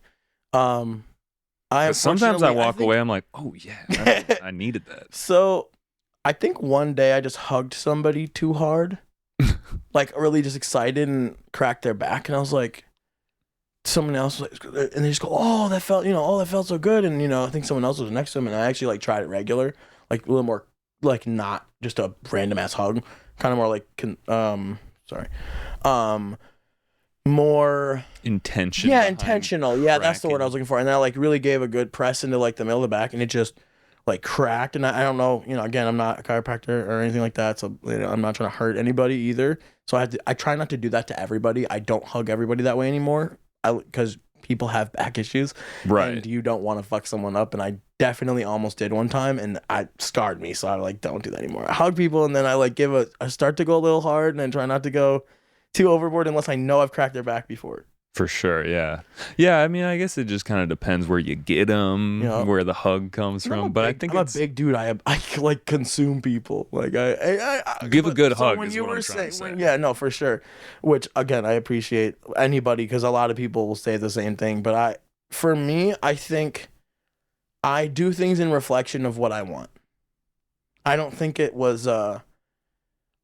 Sometimes I walk away, I'm like, oh yeah, I needed that. So I think one day I just hugged somebody too hard, like really just excited, and cracked their back. And I was like, someone else, and they just go, oh, that felt so good. And, I think someone else was next to him, and I actually tried it regular, like a little more, like not just a random ass hug, kind of more like, more intention. Yeah, intentional. Yeah, that's the word I was looking for. And I really gave a good press into the middle of the back, and it just like cracked, and I don't know, again, I'm not a chiropractor or anything like that, so I'm not trying to hurt anybody either. So I try not to do that to everybody. I don't hug everybody that way anymore, because people have back issues, Right. and you don't want to fuck someone up. And I definitely almost did one time, and I scarred me. So I like don't do that anymore. I hug people, and then I like I start to go a little hard, and then try not to go too overboard unless I know I've cracked their back before. For sure, yeah. Yeah, I mean, I guess it just kind of depends where you get them, where the hug comes from. But I think I'm a big dude. I like consume people. Like I give a good hug when is you what were I'm trying to saying, say. yeah, no, for sure. Which again, I appreciate anybody, because a lot of people will say the same thing. But for me, I think I do things in reflection of what I want. I don't think it was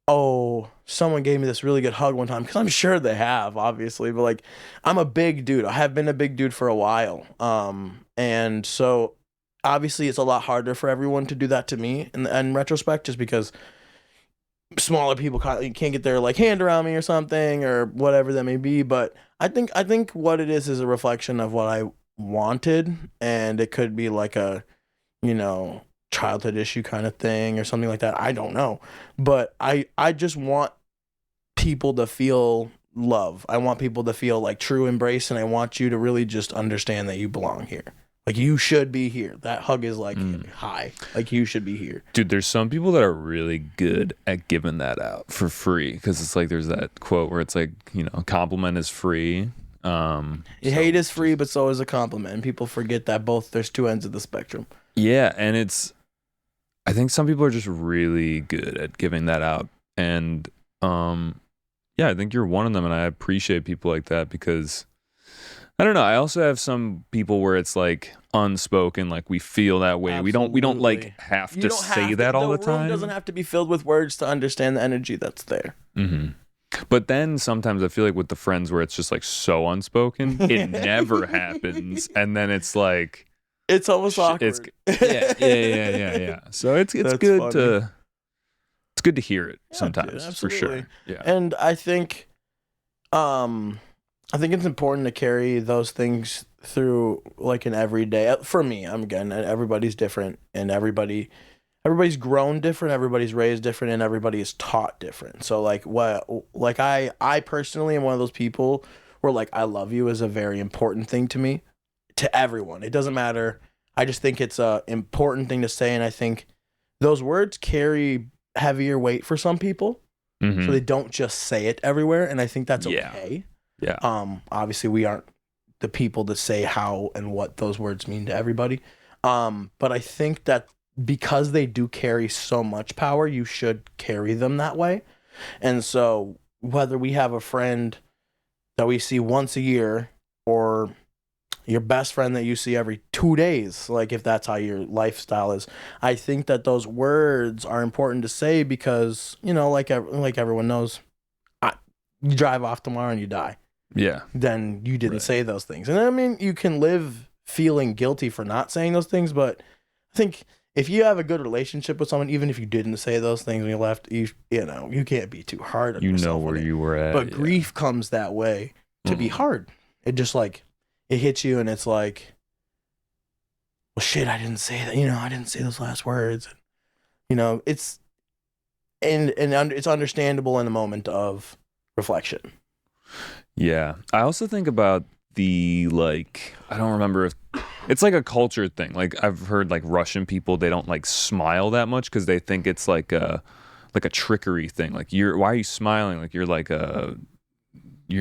oh, someone gave me this really good hug one time, because I'm sure they have, obviously, but like, I'm a big dude. I have been a big dude for a while. And so obviously it's a lot harder for everyone to do that to me in retrospect, just because smaller people can't get their like hand around me or something, or whatever that may be. But I think what it is a reflection of what I wanted, and it could be like a, childhood issue kind of thing or something like that. I don't know. But I just want people to feel love. I want people to feel like true embrace, and I want you to really just understand that you belong here. Like, you should be here. That hug is like, hi. Like, you should be here. Dude, there's some people that are really good at giving that out for free, because it's like there's that quote where it's like, a compliment is free. Hate is free, but so is a compliment. And people forget that there's two ends of the spectrum. Yeah, and I think some people are just really good at giving that out. And yeah, I think you're one of them, and I appreciate people like that, because I don't know, I also have some people where it's like unspoken, like we feel that way. Absolutely. We don't like have to say that all the time. The room doesn't have to be filled with words to understand the energy that's there. Mm-hmm. But then sometimes I feel like with the friends where it's just like so unspoken, it never happens, and then it's like it's almost awkward. Yeah. So it's good funny. It's good to hear it sometimes, dude, for sure. Yeah. And I think it's important to carry those things through, like, an everyday. For me, everybody's different, and everybody's grown different, everybody's raised different, and everybody is taught different. So I personally am one of those people where like I love you is a very important thing to me, to everyone. It doesn't matter. I just think it's a important thing to say, and I think those words carry heavier weight for some people. Mm-hmm. So they don't just say it everywhere, and I think that's okay. Yeah. Obviously we aren't the people to say how and what those words mean to everybody. But I think that because they do carry so much power, you should carry them that way. And so whether we have a friend that we see once a year, or your best friend that you see every 2 days, like if that's how your lifestyle is, I think that those words are important to say, because, like everyone knows, you drive off tomorrow and you die. Yeah. Then you didn't say those things. And I mean, you can live feeling guilty for not saying those things, but I think if you have a good relationship with someone, even if you didn't say those things when you left, you can't be too hard on yourself. You know where you were at. But grief comes that way to be hard. It just like, it hits you, and it's like, well, shit, I didn't say that. I didn't say those last words. It's it's understandable in the moment of reflection. Yeah. I also think about I don't remember if it's like a culture thing. Like I've heard like Russian people, they don't like smile that much because they think it's like a trickery thing. Like why are you smiling? Like you're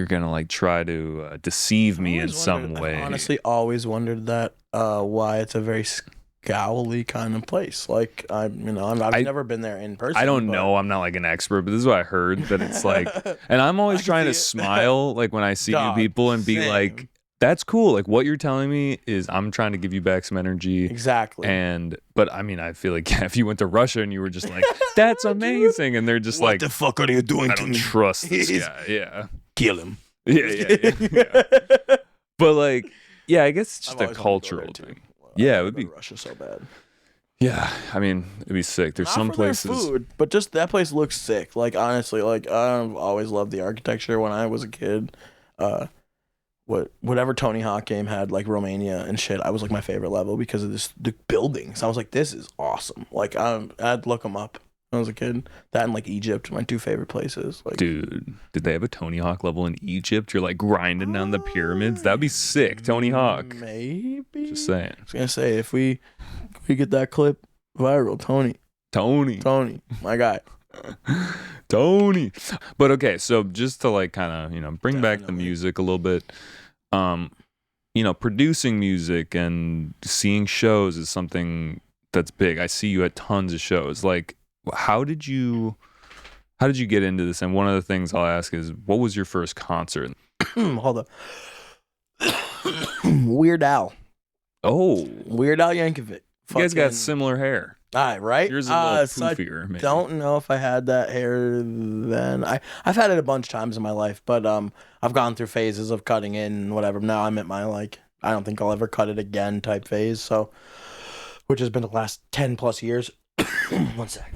gonna like try to deceive me in some way. I honestly always wondered that, why it's a very scowly kind of place. Like I've never been there in person. I don't know. I'm not like an expert, but this is what I heard. That it's like, and I'm always trying to smile like when I see new people and be like, that's cool. Like what you're telling me is I'm trying to give you back some energy. Exactly. But I mean, I feel like if you went to Russia and you were just like, that's amazing, and they're just what like, the fuck are you doing? I don't trust this guy. Yeah. Kill him. Yeah. But like, yeah, I guess it's just a cultural thing. Yeah, it would be Russia so bad. Yeah, I mean, it'd be sick. There's some places, food, but just that place looks sick. Like honestly, like I've always loved the architecture when I was a kid. whatever Tony Hawk game had, like Romania and shit. I was like my favorite level because of the buildings. I was like, this is awesome. Like I'd look them up when I was a kid. That and like Egypt, my two favorite places. Like, dude, did they have a Tony Hawk level in Egypt? You're like grinding down the pyramids. That'd be sick, Tony Hawk. Maybe. Just saying. I was gonna say if we get that clip viral, Tony, my guy. Tony. But okay, so just to like kind of, bring back the music a little bit, producing music and seeing shows is something that's big. I see you at tons of shows. Like, how did you get into this? And one of the things I'll ask is, what was your first concert? Hold up. Weird Al. Oh, Weird Al Yankovic. You guys got similar hair. All right, right? Yours is a little poofier. I don't know if I had that hair then. I've had it a bunch of times in my life, but I've gone through phases of cutting in and whatever. Now I'm at my I don't think I'll ever cut it again type phase. So, which has been the last 10 plus years. 1 sec.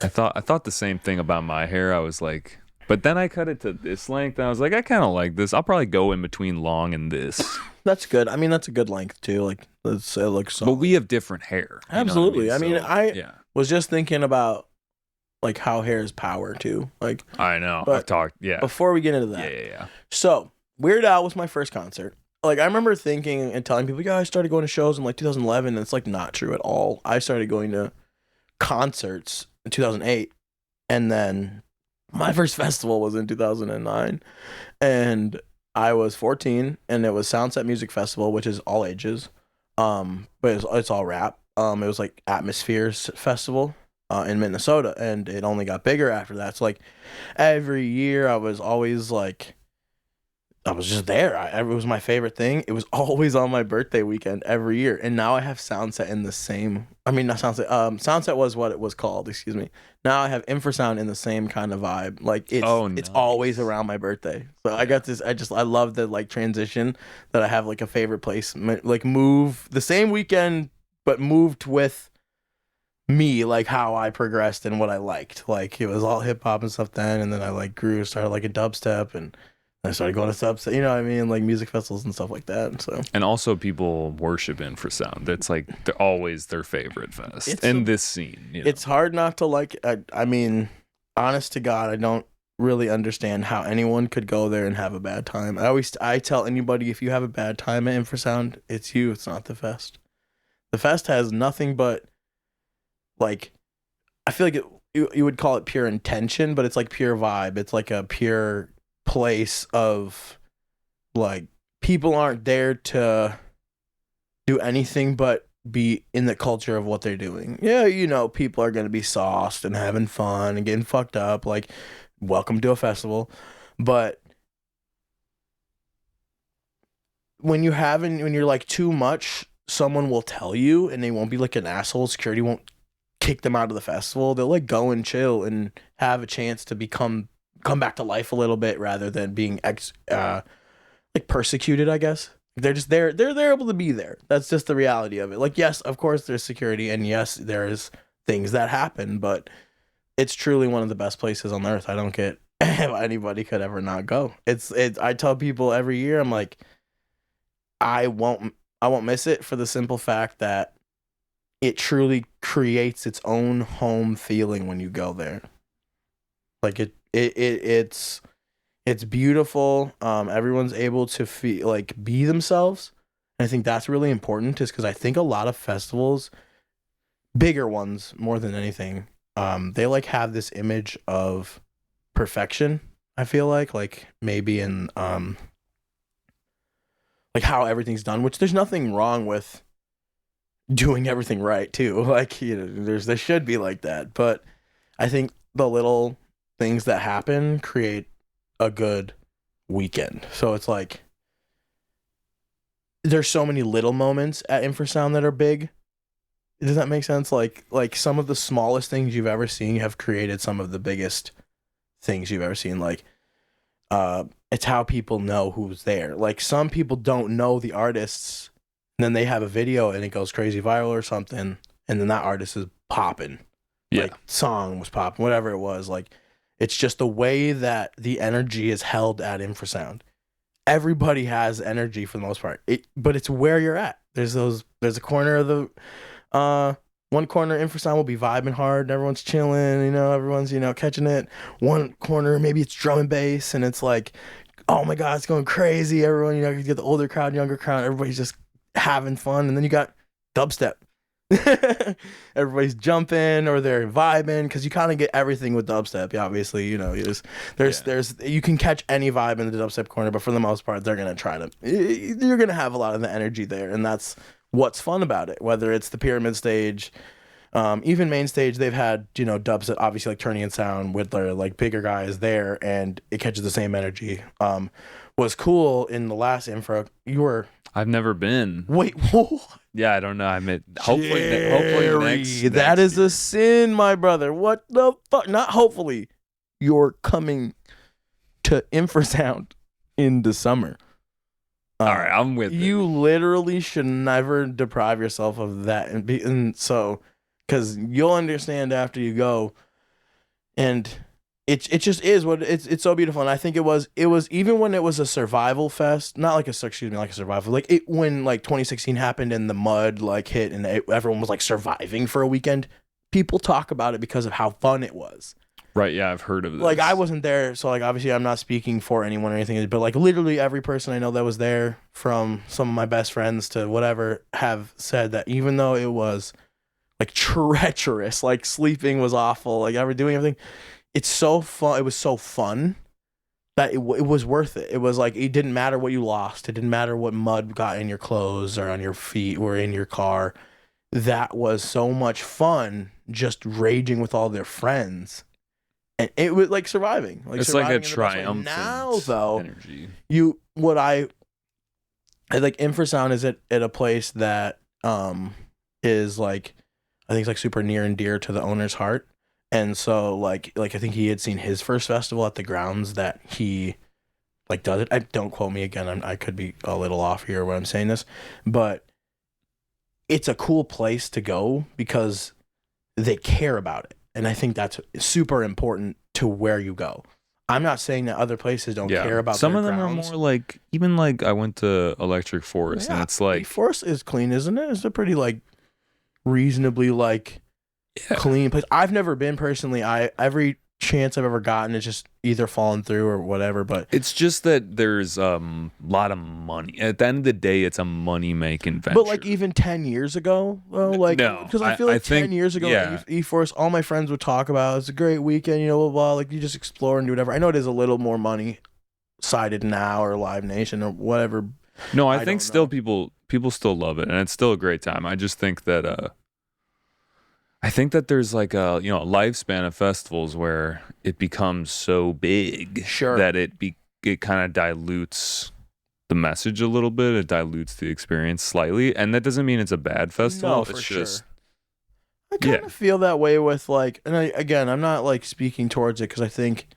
I thought the same thing about my hair. I was like, but then I cut it to this length, and I was like, I kind of like this. I'll probably go in between long and this. That's good. I mean, that's a good length too. Like, it looks solid. But we have different hair. Absolutely. I mean, I was just thinking about like how hair is power too. Like, I know. I've talked. Yeah. Before we get into that. Yeah. So Weird Al was my first concert. Like, I remember thinking and telling people, yeah, I started going to shows in like 2011, and it's like not true at all. I started going to concerts in 2008, and then my first festival was in 2009, and I was 14, and it was Soundset Music Festival, which is all ages, but it's all rap. It was like Atmospheres Festival in Minnesota, and it only got bigger after that. So like every year, I was always like, I was just there. It was my favorite thing. It was always on my birthday weekend every year. And now I have Soundset in the same, I mean, not Soundset, Soundset was what it was called, excuse me. Now I have Infrasound in the same kind of vibe. Like, it's always around my birthday. So I got this, I love the like transition that I have like a favorite place, like move the same weekend, but moved with me, like how I progressed and what I liked. Like, it was all hip hop and stuff then. And then I like started like a dubstep, and I started going to subs, you know what I mean? Like music festivals and stuff like that. So, and also people worship Infrasound. That's like they're always their favorite fest in this scene. It's hard not to like. I mean, honest to God, I don't really understand how anyone could go there and have a bad time. I tell anybody, if you have a bad time at Infrasound, it's you. It's not the fest. The fest has nothing but like. I feel like you would call it pure intention, but it's like pure vibe. It's like a pure place of like people aren't there to do anything but be in the culture of what they're doing. Yeah, people are gonna be sauced and having fun and getting fucked up. Like, welcome to a festival. But when you're like too much, someone will tell you, and they won't be like an asshole. Security won't kick them out of the festival. They'll like go and chill and have a chance to come back to life a little bit rather than being like persecuted, I guess. They're just there. They're able to be there. That's just the reality of it. Like, yes, of course there's security, and yes, there's things that happen, but it's truly one of the best places on earth. I don't get how anybody could ever not go. I tell people every year, I'm like, I won't miss it for the simple fact that it truly creates its own home feeling when you go there. Like it's beautiful. Everyone's able to feel like be themselves. And I think that's really important, is because I think a lot of festivals, bigger ones more than anything, they like have this image of perfection. I feel like maybe in like how everything's done, which there's nothing wrong with doing everything right too. Like, there should be like that, but I think the little things that happen create a good weekend. So it's like there's so many little moments at Infrasound that are big. Does that make sense? Like some of the smallest things you've ever seen have created some of the biggest things you've ever seen. Like it's how people know who's there. Like, some people don't know the artists, and then they have a video and it goes crazy viral or something, and then that artist is popping. Yeah. Like, song was popping, whatever it was. Like, It's just the way that the energy is held at Infrasound. Everybody has energy for the most part. But it's where you're at. There's a corner of the one corner Infrasound will be vibing hard and everyone's chilling, everyone's, catching it. One corner, maybe it's drum and bass and it's like, oh my God, it's going crazy. Everyone, you get the older crowd, younger crowd, everybody's just having fun. And then you got dubstep. Everybody's jumping or they're vibing because you kind of get everything with dubstep. Yeah, obviously, there's you can catch any vibe in the dubstep corner, but for the most part, you're gonna have a lot of the energy there, and that's what's fun about it. Whether it's the pyramid stage, even main stage, they've had dubstep, obviously like Turning and Sound with their like bigger guys there, and it catches the same energy. Was cool in the last Infra. I've never been. Wait, what? Yeah, I don't know. I mean, hopefully next that is year. a sin, my brother. What the fuck? Not hopefully. You're coming to Infrasound in the summer. All right, I'm with you. Literally should never deprive yourself of that, and so because you'll understand after you go, and it just is what it's so beautiful. And I think it was even when it was a survival fest, not like a survival, like it when like 2016 happened and the mud like hit and everyone was like surviving for a weekend. People talk about it because of how fun it was. Right, yeah, I've heard of this. Like I wasn't there, so like obviously I'm not speaking for anyone or anything, but like literally every person I know that was there, from some of my best friends to whatever, have said that even though it was like treacherous, like sleeping was awful, like doing everything, it's so fun. It was so fun that it was worth it. It was like, it didn't matter what you lost. It didn't matter what mud got in your clothes or on your feet or in your car. That was so much fun, just raging with all their friends. And it was like surviving. It's surviving like a triumphant now, though, energy. I like Infrasound is at a place that is like, I think it's like super near and dear to the owner's heart. And so like I think he had seen his first festival at the grounds that he like does it. Don't quote me again. I could be a little off here when I'm saying this, but it's a cool place to go because they care about it. And I think that's super important to where you go. I'm not saying that other places don't care about some their of them grounds. are more like, even like I went to Electric Forest and it's like Forest is clean, isn't it? It's a pretty like reasonably like clean place. I've never been personally. Every chance I've ever gotten, it's just either fallen through or whatever. But it's just that there's a lot of money. At the end of the day, it's a money making venture. But like even 10 years ago, though, like because I feel like 10 years ago, E-Force, all my friends would talk about it's a great weekend, blah, blah, blah. Like you just explore and do whatever. I know it is a little more money sided now or Live Nation or whatever. No, I think still people still love it and it's still a great time. I just think that there's like a lifespan of festivals where it becomes so big that it kind of dilutes the message a little bit. It dilutes the experience slightly, and that doesn't mean it's a bad festival. No, for sure. I kind of feel that way with like, and I'm not like speaking towards it because I think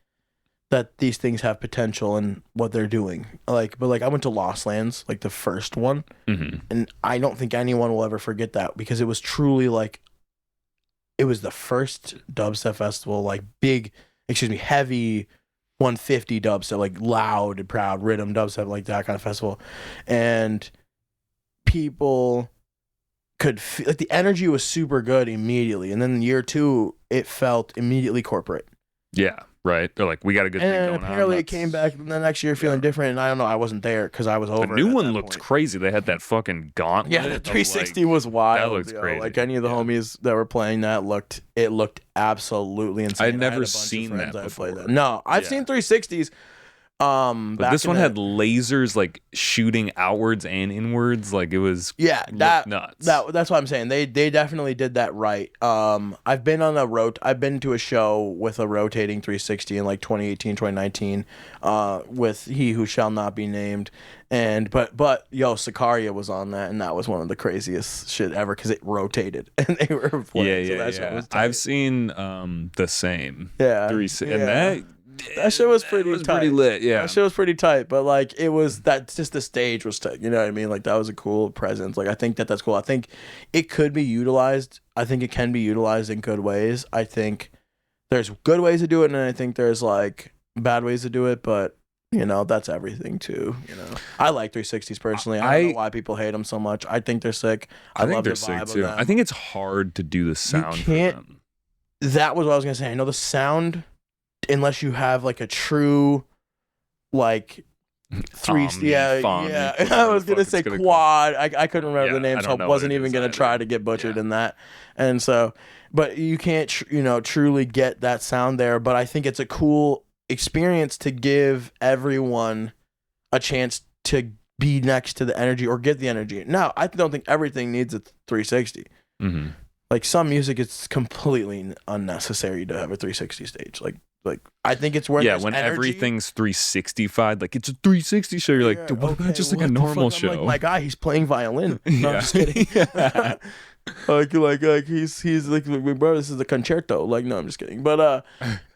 that these things have potential in what they're doing. Like, but like I went to Lost Lands, like the first one, and I don't think anyone will ever forget that because it was truly like. It was the first dubstep festival, like heavy 150 dubstep, like loud and proud rhythm dubstep, like that kind of festival. And people could feel like the energy was super good immediately. And then year 2, it felt immediately corporate. Yeah. Right. They're like, we got a good thing going on. And apparently it came back the next year feeling different. And I don't know. I wasn't there because I was over. The new one looked crazy. They had that fucking gauntlet. Yeah, the 360 was wild. That looks crazy. Like any of the homies that were playing that looked absolutely insane. I'd never seen that before. No, I've seen 360s. But this one had lasers like shooting outwards and inwards, like it was nuts. That's what I'm saying. They definitely did that right. I've been to a show with a rotating 360 in like 2018, 2019, with He Who Shall Not Be Named, and but Sicaria was on that, and that was one of the craziest shit ever because it rotated and they were playing. Yeah. I've seen the same. Yeah, 360, and that shit was pretty tight. Pretty lit, yeah. That shit was pretty tight, but like it was that just the stage was tight. You know what I mean? Like that was a cool presence. Like I think that's cool. I think it could be utilized. I think it can be utilized in good ways. I think there's good ways to do it, and I think there's like bad ways to do it, but that's everything too. I like 360s personally. I don't know why people hate them so much. I think they're sick. I think they're sick too. I think it's hard to do the sound. You can't. For them. That was what I was gonna say. I know the sound, unless you have like a true, like. I was gonna say quad. I couldn't remember the name, so I wasn't even gonna try to get butchered in that. And so, but you can't, truly get that sound there. But I think it's a cool experience to give everyone a chance to be next to the energy or get the energy. Now, I don't think everything needs a 360. Mm-hmm. Like some music, it's completely unnecessary to have a 360 stage. Like I think it's where when energy. Everything's 365, like it's a 360 show. You're like, what about just like a normal show? I'm like, my guy, he's playing violin. No, I'm just kidding. like he's like, bro, this is a concerto. Like, no, I'm just kidding. But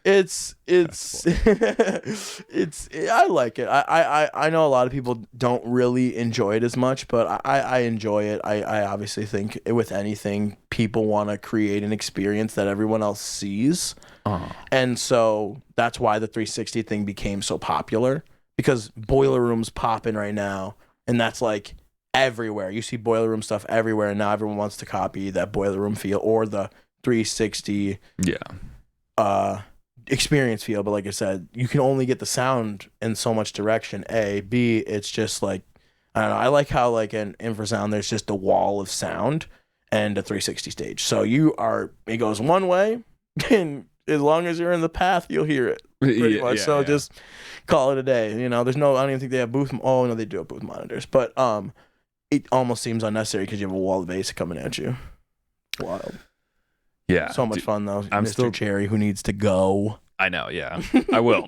it's I like it. I know a lot of people don't really enjoy it as much, but I enjoy it. I obviously think with anything, people want to create an experience that everyone else sees. And so that's why the 360 thing became so popular, because boiler room's popping right now, and that's like everywhere. You see boiler room stuff everywhere, and now everyone wants to copy that boiler room feel or the 360 experience feel. But like I said, you can only get the sound in so much direction. A, B, it's just like, I don't know. I like how like in Infrasound there's just a wall of sound and a 360 stage. So it goes one way, and as long as you're in the path, you'll hear it pretty much. So just call it a day. There's no. I don't even think they have booth. Oh no, they do have booth monitors, but it almost seems unnecessary because you have a wall of bass coming at you. Wild. Yeah. So much fun though. I'm Mr. Cherry, who needs to go. I know. Yeah, I will.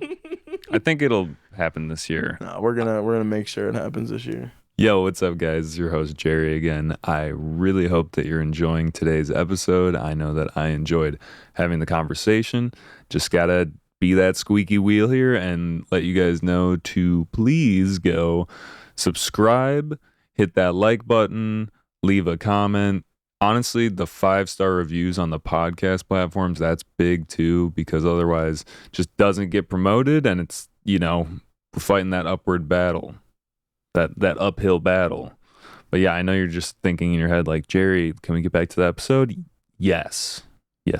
I think it'll happen this year. No, we're gonna make sure it happens this year. Yo, what's up, guys? It's your host, Jerry, again. I really hope that you're enjoying today's episode. I know that I enjoyed having the conversation. Just gotta be that squeaky wheel here and let you guys know to please go subscribe, hit that like button, leave a comment. Honestly, the 5-star reviews on the podcast platforms, that's big too, because otherwise it just doesn't get promoted, and it's, we're fighting that upward battle. That uphill battle. But yeah, I know you're just thinking in your head like, Jerry, can we get back to the episode? Yes,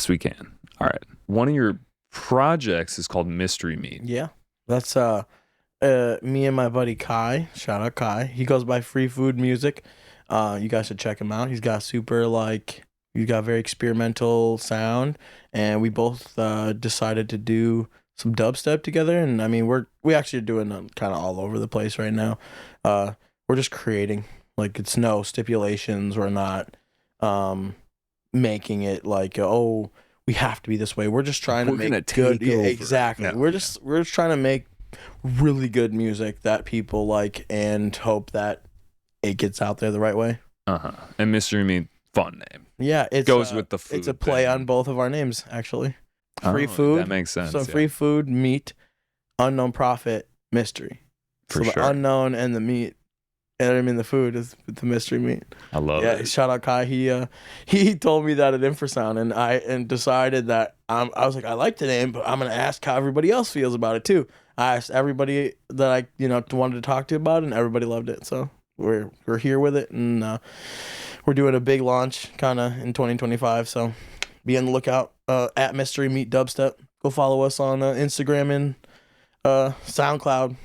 we can. All right. One of your projects is called Mystery Meat. Yeah, that's me and my buddy Kai. Shout out Kai. He goes by Free Food Music. You guys should check him out. He's got he's got very experimental sound, and we both decided to do some dubstep together. And I mean, we actually are doing kind of all over the place right now. We're just creating, like, it's no stipulations. We're not making it like, we have to be this way. We're just trying to make good. Exactly. Yeah. We're just trying to make really good music that people like, and hope that it gets out there the right way. And Mystery Meat, fun name. Yeah, it goes with the food. It's a play on both of our names, actually. Free food. That makes sense. So free food, meat, unknown profit, mystery. For sure. The unknown and the meat, and I mean the food is the mystery meat. I love it. Shout out Kai. He told me that at Infrasound, and decided that I was like, I like the name, but I'm gonna ask how everybody else feels about it too. I asked everybody that I wanted to talk to about it, and everybody loved it. So we're here with it, and we're doing a big launch kind of in 2025. So be on the lookout at Mystery Meat Dubstep. Go follow us on Instagram and SoundCloud.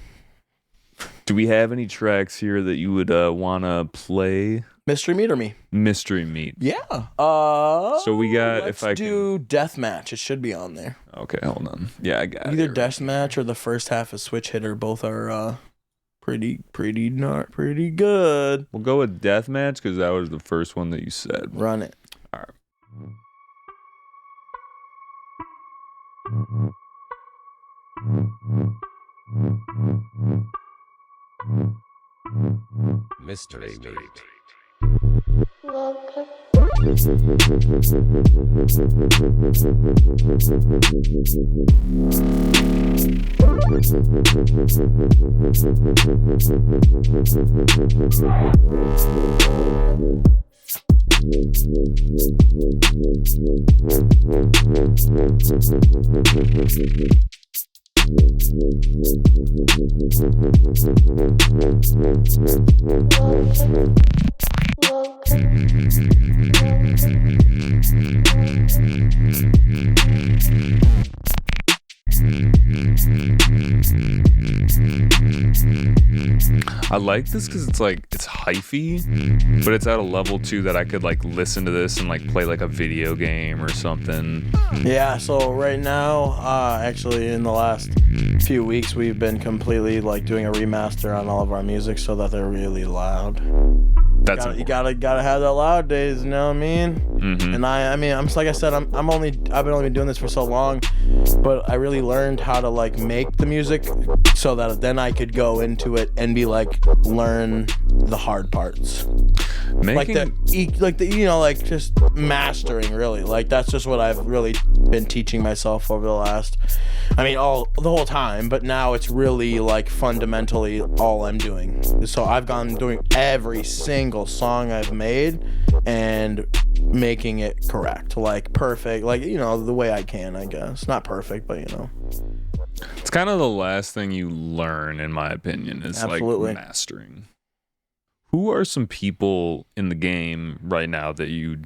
Do we have any tracks here that you would want to play? Mystery Meat or me? Mystery Meat. Yeah. So we got, let's do Deathmatch. It should be on there. Okay, hold on. Yeah, I got it. Either Deathmatch or the first half of Switch Hitter. Both are pretty good. We'll go with Deathmatch because that was the first one that you said. Run it. All right. Mystery Meat. I like this because it's like it's hyphy, but it's at a level too that I could like listen to this and like play like a video game or something. Yeah, so right now, actually in the last few weeks, we've been completely like doing a remaster on all of our music so that they're really loud. That's you gotta have that loud days, you know what I mean? Mm-hmm. And I mean, I'm like I said, I've only been doing this for so long, but I really learned how to like make the music so that then I could go into it and be like learn the hard parts. Making like the you know, like just mastering, really. Like that's just what I've really been teaching myself over the last, I mean, the whole time, but now it's really like fundamentally all I'm doing. So I've gone doing every single song I've made and making it correct, like perfect, like, you know, the way I can, I guess. Not perfect, but you know. It's kind of the last thing you learn, in my opinion, is Absolutely. like mastering. Who are some people in the game right now that you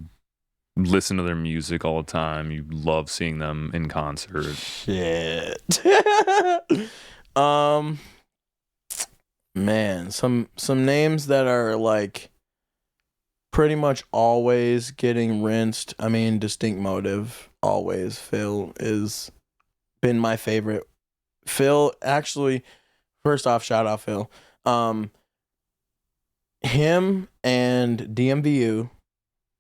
listen to their music all the time? You love seeing them in concert. Shit. Man, some names that are like pretty much always getting rinsed. I mean, Distinct Motive, always. Phil is been my favorite. Phil, actually, first off, shout out Phil. Him and DMVU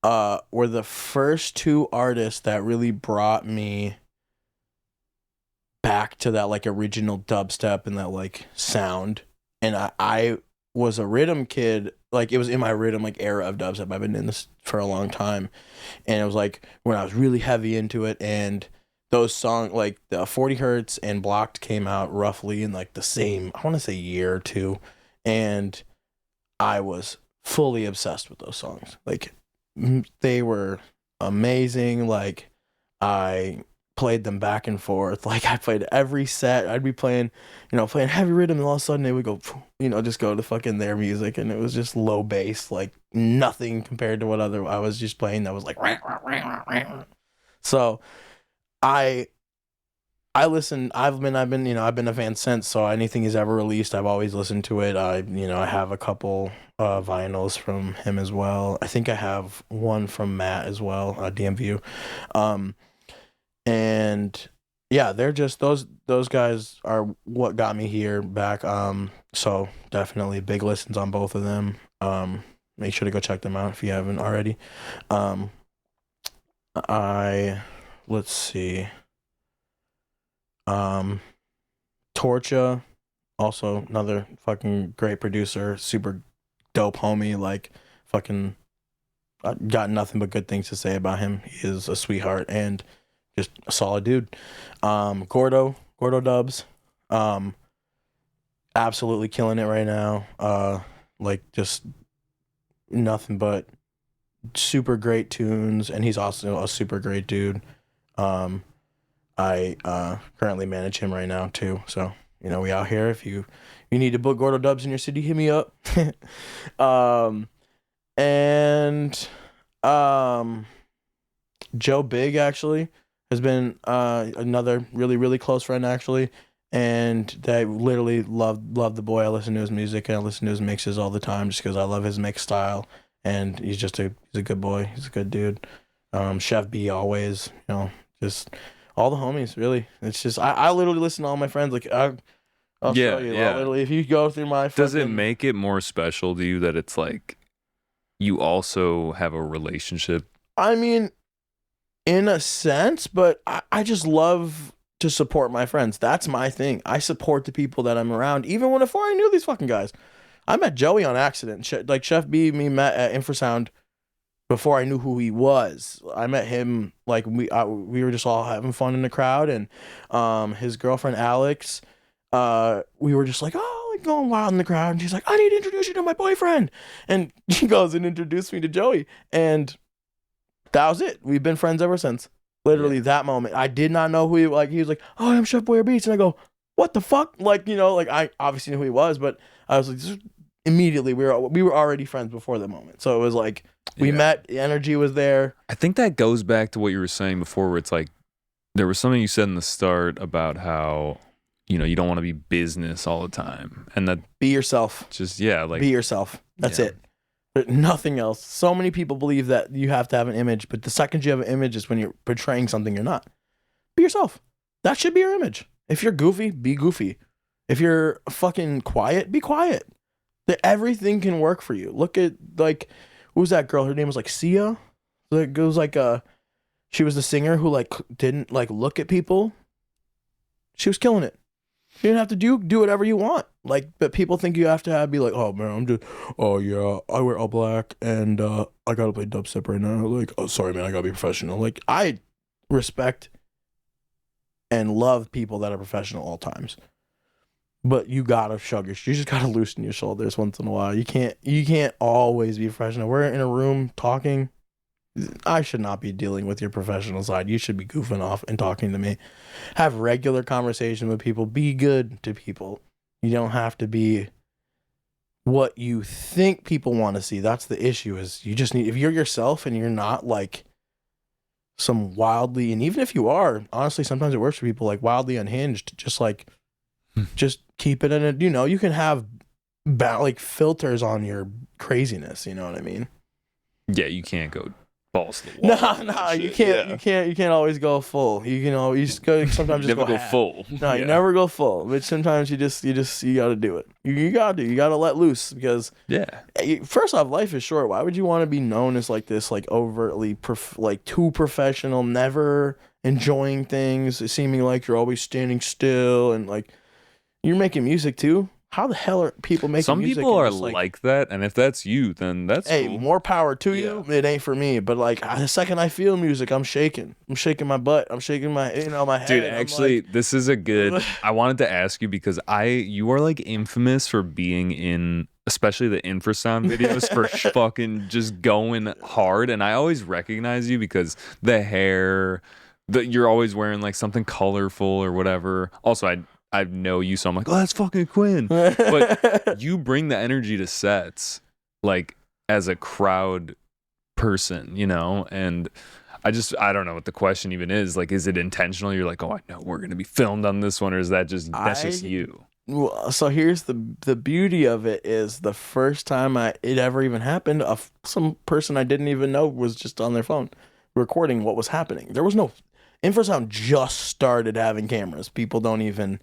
were the first two artists that really brought me back to that like original dubstep and that like sound. And I was a rhythm kid, like it was in my rhythm like era of dubstep. I've been in this for a long time, and it was like when I was really heavy into it. And those songs like the 40 Hertz and Blocked came out roughly in like the same, I want to say, year or two, and I was fully obsessed with those songs. Like they were amazing. Like I played them back and forth. Like I played every set. I'd be playing, playing heavy rhythm, and all of a sudden they would go, just go to fucking their music, and it was just low bass, like nothing compared to what other I was just playing. That was like, so I listen. I've been a fan since. So anything he's ever released, I've always listened to it. I have a couple vinyls from him as well. I think I have one from Matt as well, DMVU. And yeah, they're just those guys are what got me here back. So definitely big listens on both of them. Make sure to go check them out if you haven't already. Let's see. Torcha, also another fucking great producer, super dope homie. Like fucking, I got nothing but good things to say about him. He is a sweetheart and just a solid dude. Gordo Dubs, absolutely killing it right now. Like just nothing but super great tunes, and he's also a super great dude. I currently manage him right now too, so we out here. If you need to book Gordo Dubs in your city, hit me up. And Joe Big actually has been another really, really close friend actually, and I literally love the boy. I listen to his music and I listen to his mixes all the time just because I love his mix style, and he's a good boy. He's a good dude. Chef B always, just all the homies, really. It's just I literally listen to all my friends. Like I'll show you. Yeah. Literally, if you go through my does it make it more special to you that it's like you also have a relationship? I mean, in a sense, but I just love to support my friends. That's my thing. I support the people that I'm around, even before I knew these fucking guys. I met Joey on accident. Like Chef B, me met at Infrasound before I knew who he was. I met him like we were just all having fun in the crowd, and his girlfriend Alex, we were just like, like going wild in the crowd, and she's like, I need to introduce you to my boyfriend, and she goes and introduced me to Joey, and That was it. We've been friends ever since. Literally that moment. I did not know who he like. He was like, "Oh, I'm Chef Boyer Beats," and I go, "What the fuck?" Like, like I obviously knew who he was, but I was like, immediately we were already friends before the moment. So it was like we met. The energy was there. I think that goes back to what you were saying before, where it's like there was something you said in the start about how you don't want to be business all the time, and that be yourself. Just like be yourself. That's it. Nothing else. So many people believe that you have to have an image, but the second you have an image is when you're portraying something you're not. Be yourself. That should be your image. If you're goofy, be goofy. If you're fucking quiet, be quiet. Everything can work for you. Look at like, who was that girl? Her name was like Sia. It was like she was the singer who like didn't like look at people. She was killing it. You don't have to do whatever you want. Like, but people think you have to be like, oh man, I wear all black and I gotta play dubstep right now. Like, oh sorry man, I gotta be professional. Like, I respect and love people that are professional all times. But you gotta you just gotta loosen your shoulders once in a while. You can't always be professional. We're in a room talking. I should not be dealing with your professional side. You should be goofing off and talking to me. Have regular conversation with people. Be good to people. You don't have to be what you think people want to see. That's the issue. Is you just need, if you're yourself and you're not like some wildly, and even if you are, honestly, sometimes it works for people like wildly unhinged. Just like, just keep it in a, you can have like filters on your craziness. You know what I mean? Yeah, you can't go balls to the wall. No, you can't. Yeah. You can't always go full. You just go. Sometimes just never go half. full. No, you never go full. But sometimes you got to do it. You got to let loose because first off, life is short. Why would you want to be known as like this, like overtly, like too professional, never enjoying things, seeming like you're always standing still and like you're making music too? How the hell are people making Some music? Some people are like that, and if that's you, then that's cool. More power to you. It ain't for me, but like the second I feel music, I'm shaking my butt. I'm shaking my my head. Dude, actually, this is a good. I wanted to ask you because you are like infamous for being in, especially the infrasound videos, for fucking just going hard, and I always recognize you because the hair, you're always wearing like something colorful or whatever. Also, I know you, so I'm like, oh, that's fucking Quinn. But you bring the energy to sets, like, as a crowd person, and I don't know what the question even is. Like, is it intentional? You're like, oh, I know we're going to be filmed on this one, or is that just, that's just you? Well, so here's the beauty of it is the first time it ever even happened, some person I didn't even know was just on their phone recording what was happening. There was no, Infrasound just started having cameras. People don't even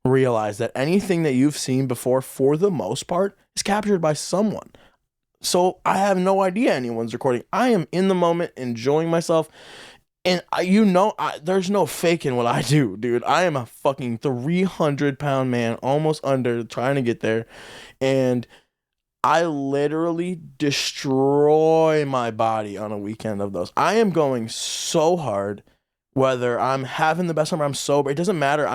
realize that anything that you've seen before, for the most part, is captured by someone. So I have no idea anyone's recording. I am in the moment, enjoying myself, and there's no faking what I do, dude. I am a fucking 300-pound man, almost under, trying to get there, and I literally destroy my body on a weekend of those. I am going so hard. Whether I'm having the best time or I'm sober, it doesn't matter.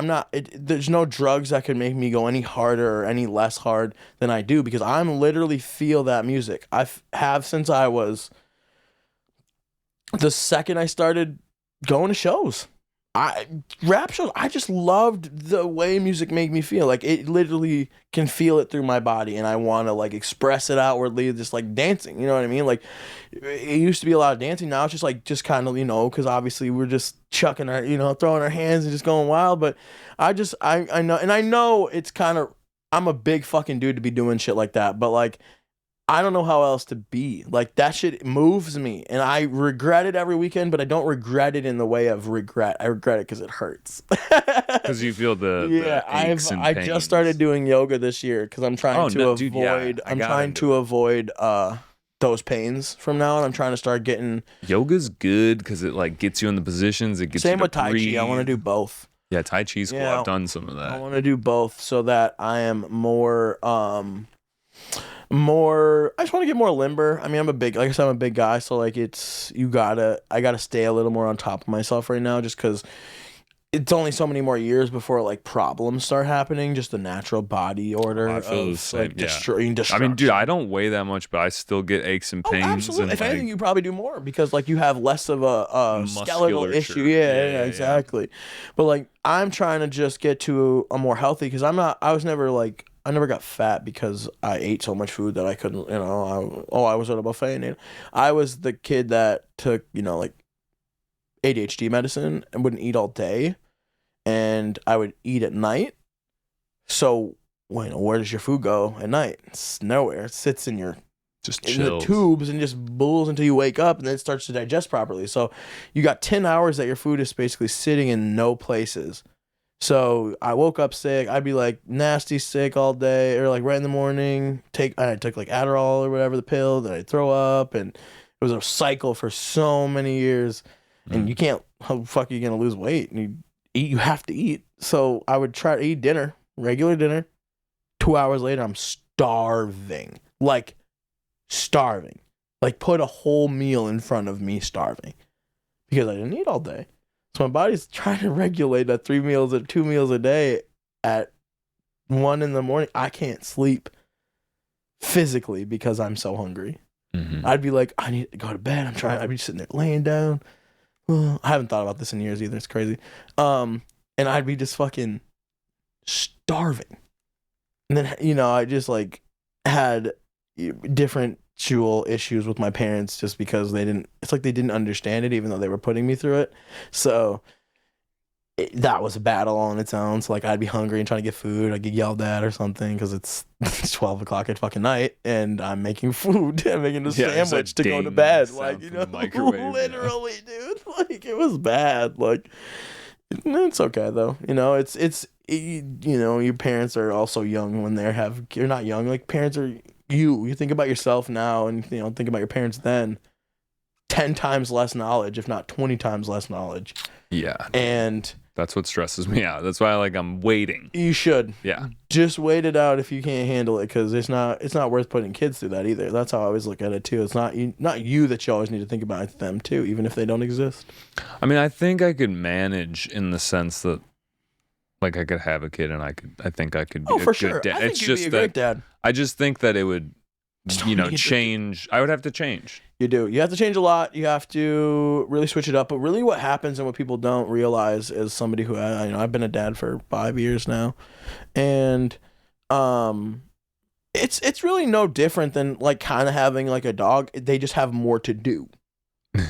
There's no drugs that can make me go any harder or any less hard than I do because I'm literally feel that music. I have since I was the second I started going to shows. Rap shows, I just loved the way music made me feel. Like, it literally can feel it through my body, and I want to like express it outwardly, just like dancing. You know what I mean? Like, it used to be a lot of dancing. Now it's just kind of, because obviously we're just chucking our, throwing our hands and just going wild. But I know, and I know it's kind of, I'm a big fucking dude to be doing shit like that. But like, I don't know how else to be. Like, that shit moves me, and I regret it every weekend, but I don't regret it in the way of regret. I regret it because it hurts. Because you feel the aches and I pains. just started doing yoga this year because I'm trying to avoid those pains from now on. I'm trying to start getting. Yoga's good because it like gets you in the positions. It gets same you with to Tai breathe. Chi. I want to do both. Yeah, Tai Chi's cool. I've done some of that. I want to do both so that I am more. I just want to get more limber. I mean, like I said, I'm a big guy, so like I gotta stay a little more on top of myself right now, just because it's only so many more years before like problems start happening. Just the natural body order I feel the of same. like Yeah. destroying I destruction. mean, dude, I don't weigh that much, but I still get aches and pains. Absolutely. And If like anything, you probably do more because like you have less of a skeletal musculature. issue. Yeah, exactly. But like I'm trying to just get to a more healthy because I was never like I never got fat because I ate so much food that I couldn't, I was at a buffet and I was the kid that took, like ADHD medicine and wouldn't eat all day and I would eat at night. So, where does your food go at night? It's nowhere. It sits in the tubes and just bulls until you wake up and then it starts to digest properly. So, you got 10 hours that your food is basically sitting in no places. So, I woke up sick. I'd be like nasty sick all day or like right in the morning. I took like Adderall or whatever, the pill, then I'd throw up and it was a cycle for so many years. And you can't, how the fuck are you going to lose weight? You have to eat. So I would try to eat dinner, regular dinner. 2 hours later, I'm starving. Like, starving. Like, put a whole meal in front of me starving. Because I didn't eat all day. So my body's trying to regulate that 2 meals a day at 1 a.m. I can't sleep physically because I'm so hungry. Mm-hmm. I'd be like, I need to go to bed. I'd be sitting there laying down. I haven't thought about this in years either. It's crazy. And I'd be just fucking starving. And then, I just like had different issues with my parents just because they didn't understand it even though they were putting me through it. So that was a battle on its own. So like I'd be hungry and trying to get food. I'd get yelled at or something because it's 12 o'clock at fucking night and I'm making food. I'm making a sandwich to go to bed. Like, literally, dude. Like it was bad. Like it's okay though. Your parents are also young when you're not young. Like parents are you think about yourself now and think about your parents then. 10 times less knowledge, if not 20 times less knowledge. Yeah. And that's what stresses me out. That's why I'm waiting. You should. Yeah. Just wait it out if you can't handle it because it's not worth putting kids through that either. That's how I always look at it too. It's not you that you always need to think about them too, even if they don't exist. I mean, I think I could manage in the sense that like I could have a kid and I think I could be a good dad. I think you'd be a great dad. I just think that it would change. I would have to change. You do. You have to change a lot. You have to really switch it up. But really what happens and what people don't realize is somebody who, I've been a dad for 5 years now. And it's really no different than like kind of having like a dog. They just have more to do. Yeah.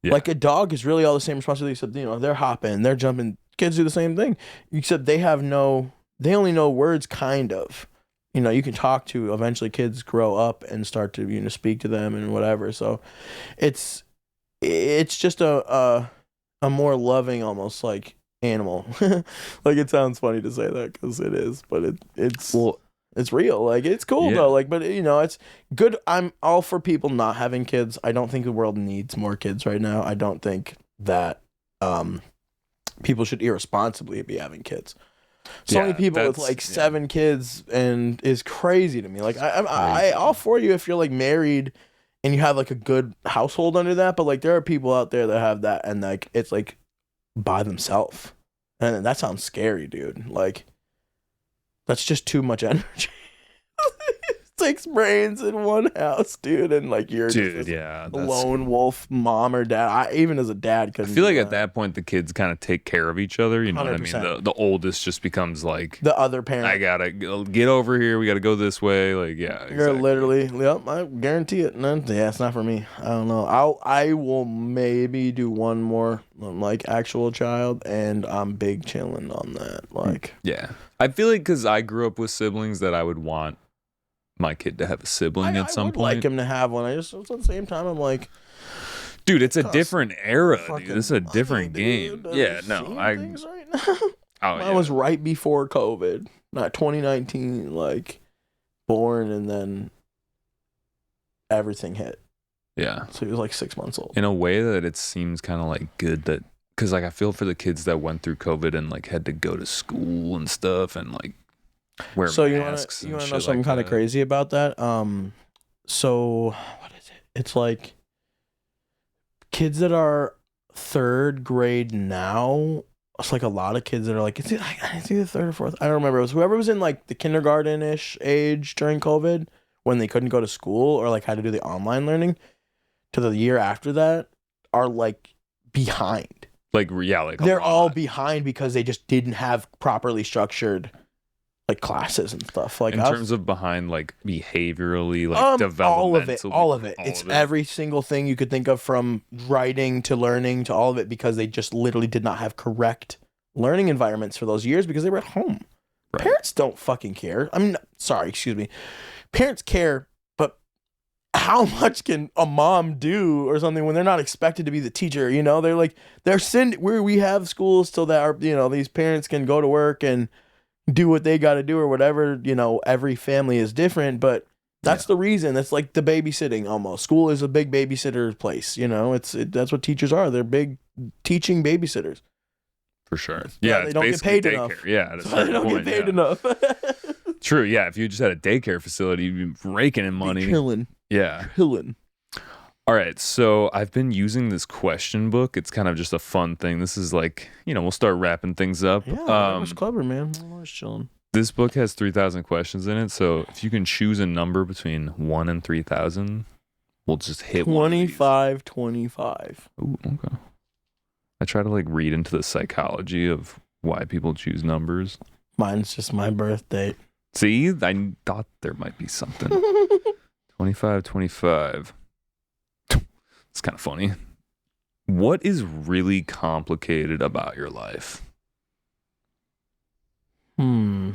Like a dog is really all the same responsibility except, they're hopping, they're jumping. Kids do the same thing. Except they only know words kind of. You can talk to, eventually kids grow up and start to, speak to them and whatever. So it's just a more loving, almost like animal. Like it sounds funny to say that because it is, but it's real. Like it's cool though. Like, but it's good. I'm all for people not having kids. I don't think the world needs more kids right now. I don't think that, people should irresponsibly be having kids. So many people with like 7 kids and is crazy to me. Like I all for you if you're like married and you have like a good household under that, but like there are people out there that have that and like it's like by themselves. And that sounds scary, dude. Like that's just too much energy. 6 brains in one house, dude, and like you're just a lone wolf mom or dad. Even as a dad couldn't. I feel like at that point the kids kind of take care of each other. You know 100%. What I mean? The oldest just becomes like the other parent. I gotta get over here. We gotta go this way. Like you're literally. Yep, I guarantee it. It's not for me. I don't know. I will maybe do one more like actual child, and I'm big chilling on that. Like I feel like because I grew up with siblings that I would want my kid to have a sibling at some point. I would like him to have one. At the same time, I'm like, dude, it's a different era, dude. This is a different game. Right now. Mine was right before COVID, not 2019. Like, born and then everything hit. Yeah. So he was like 6 months old. In a way that it seems kind of like good that, because like I feel for the kids that went through COVID and like had to go to school and stuff and like. So you want to know something like kind of crazy about that? So what is it? It's like kids that are 3rd grade now it's like a lot of kids that are like, it's either third or fourth. I don't remember. It was whoever was in like the kindergarten-ish age during COVID when they couldn't go to school or like had to do the online learning to the year after that are like behind. Like, yeah, like they're all behind because they just didn't have properly structured like classes and stuff. Like in terms of behind, like behaviorally, like developmentally, all of it. It's every single thing you could think of, from writing to learning to all of it, because they just literally did not have correct learning environments for those years because they were at home. Right. Parents don't fucking care. I mean, sorry, excuse me. Parents care, but how much can a mom do or something when they're not expected to be the teacher? You know, they're like, we have schools so that our, you know, these parents can go to work and do what they got to do or whatever. You know, every family is different, but that's the reason. That's like the babysitting almost. School is a big babysitter place. You know, that's what teachers are. They're big teaching babysitters. For sure. Yeah, they don't get paid enough. Yeah, they don't get paid enough. True. Yeah, if you just had a daycare facility, you'd be raking in money. Chilling. Yeah. Chilling. All right, so I've been using this question book. It's kind of just a fun thing. This is like, you know, we'll start wrapping things up. Yeah, that was clever, man. I was chilling. This book has 3,000 questions in it, so if you can choose a number between 1 and 3,000, we'll just hit 25, 25. Ooh, okay. I try to like read into the psychology of why people choose numbers. Mine's just my birth date. See, I thought there might be something. 25, 25. It's kind of funny. What is really complicated about your life? I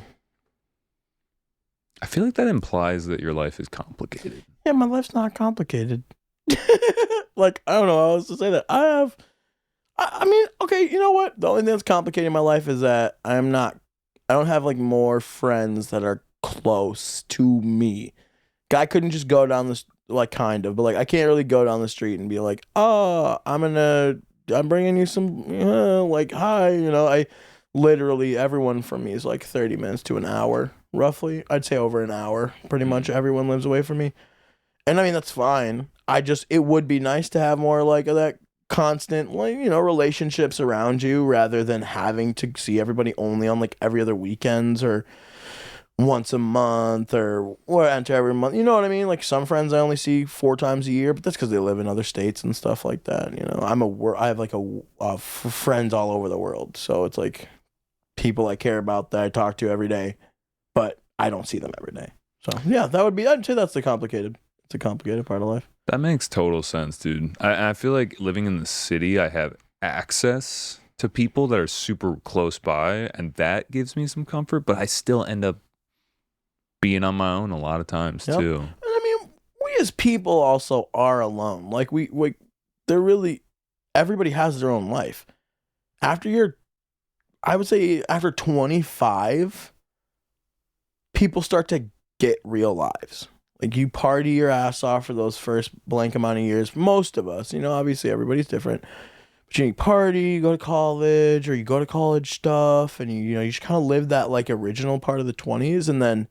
feel like that implies that your life is complicated. Yeah, my life's not complicated. Like, I don't know how else to say that. I mean, okay, you know what? The only thing that's complicated in my life is that I don't have like more friends that are close to me. I couldn't just go down this, like, kind of, but like I can't really go down the street and be like, oh, I'm bringing you some, like, hi, you know. I literally, everyone from me is like 30 minutes to an hour, roughly. I'd say over an hour. Pretty much everyone lives away from me. And I mean, that's fine. It would be nice to have more like that constant, like, you know, relationships around you rather than having to see everybody only on like every other weekends or once a month or every month. You know what I mean? Like, some friends I only see 4 times a year, but that's because they live in other states and stuff like that. You know, I have like friends all over the world, so it's like people I care about that I talk to every day, but I don't see them every day. So yeah, I'd say it's a complicated part of life. That makes total sense, dude. I feel like living in the city, I have access to people that are super close by, and that gives me some comfort, but I still end up being on my own a lot of times too. And I mean, we as people also are alone. Like, everybody has their own life. I would say after 25, people start to get real lives. Like, you party your ass off for those first blank amount of years. Most of us, you know, obviously everybody's different. But you party, you go to college, or you go to college stuff, and you just kind of live that like original part of the 20s, and then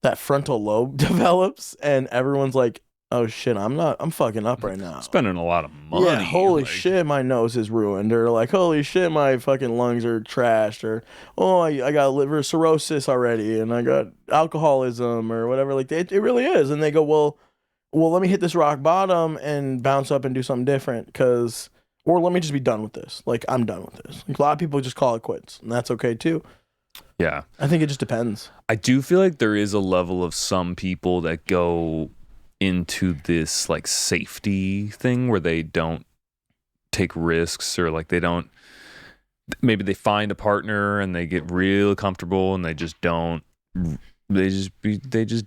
that frontal lobe develops, and everyone's like, oh shit, I'm fucking up right now. Spending a lot of money. Yeah, holy shit, my nose is ruined. Or like, holy shit, my fucking lungs are trashed. Or, oh, I got liver cirrhosis already, and I got alcoholism or whatever. Like, it really is. And they go, well, let me hit this rock bottom and bounce up and do something different, or let me just be done with this. Like, I'm done with this. Like, a lot of people just call it quits, and that's okay too. Yeah. I think it just depends. I do feel like there is a level of some people that go into this like safety thing where they don't take risks, or like maybe they find a partner and they get real comfortable and they just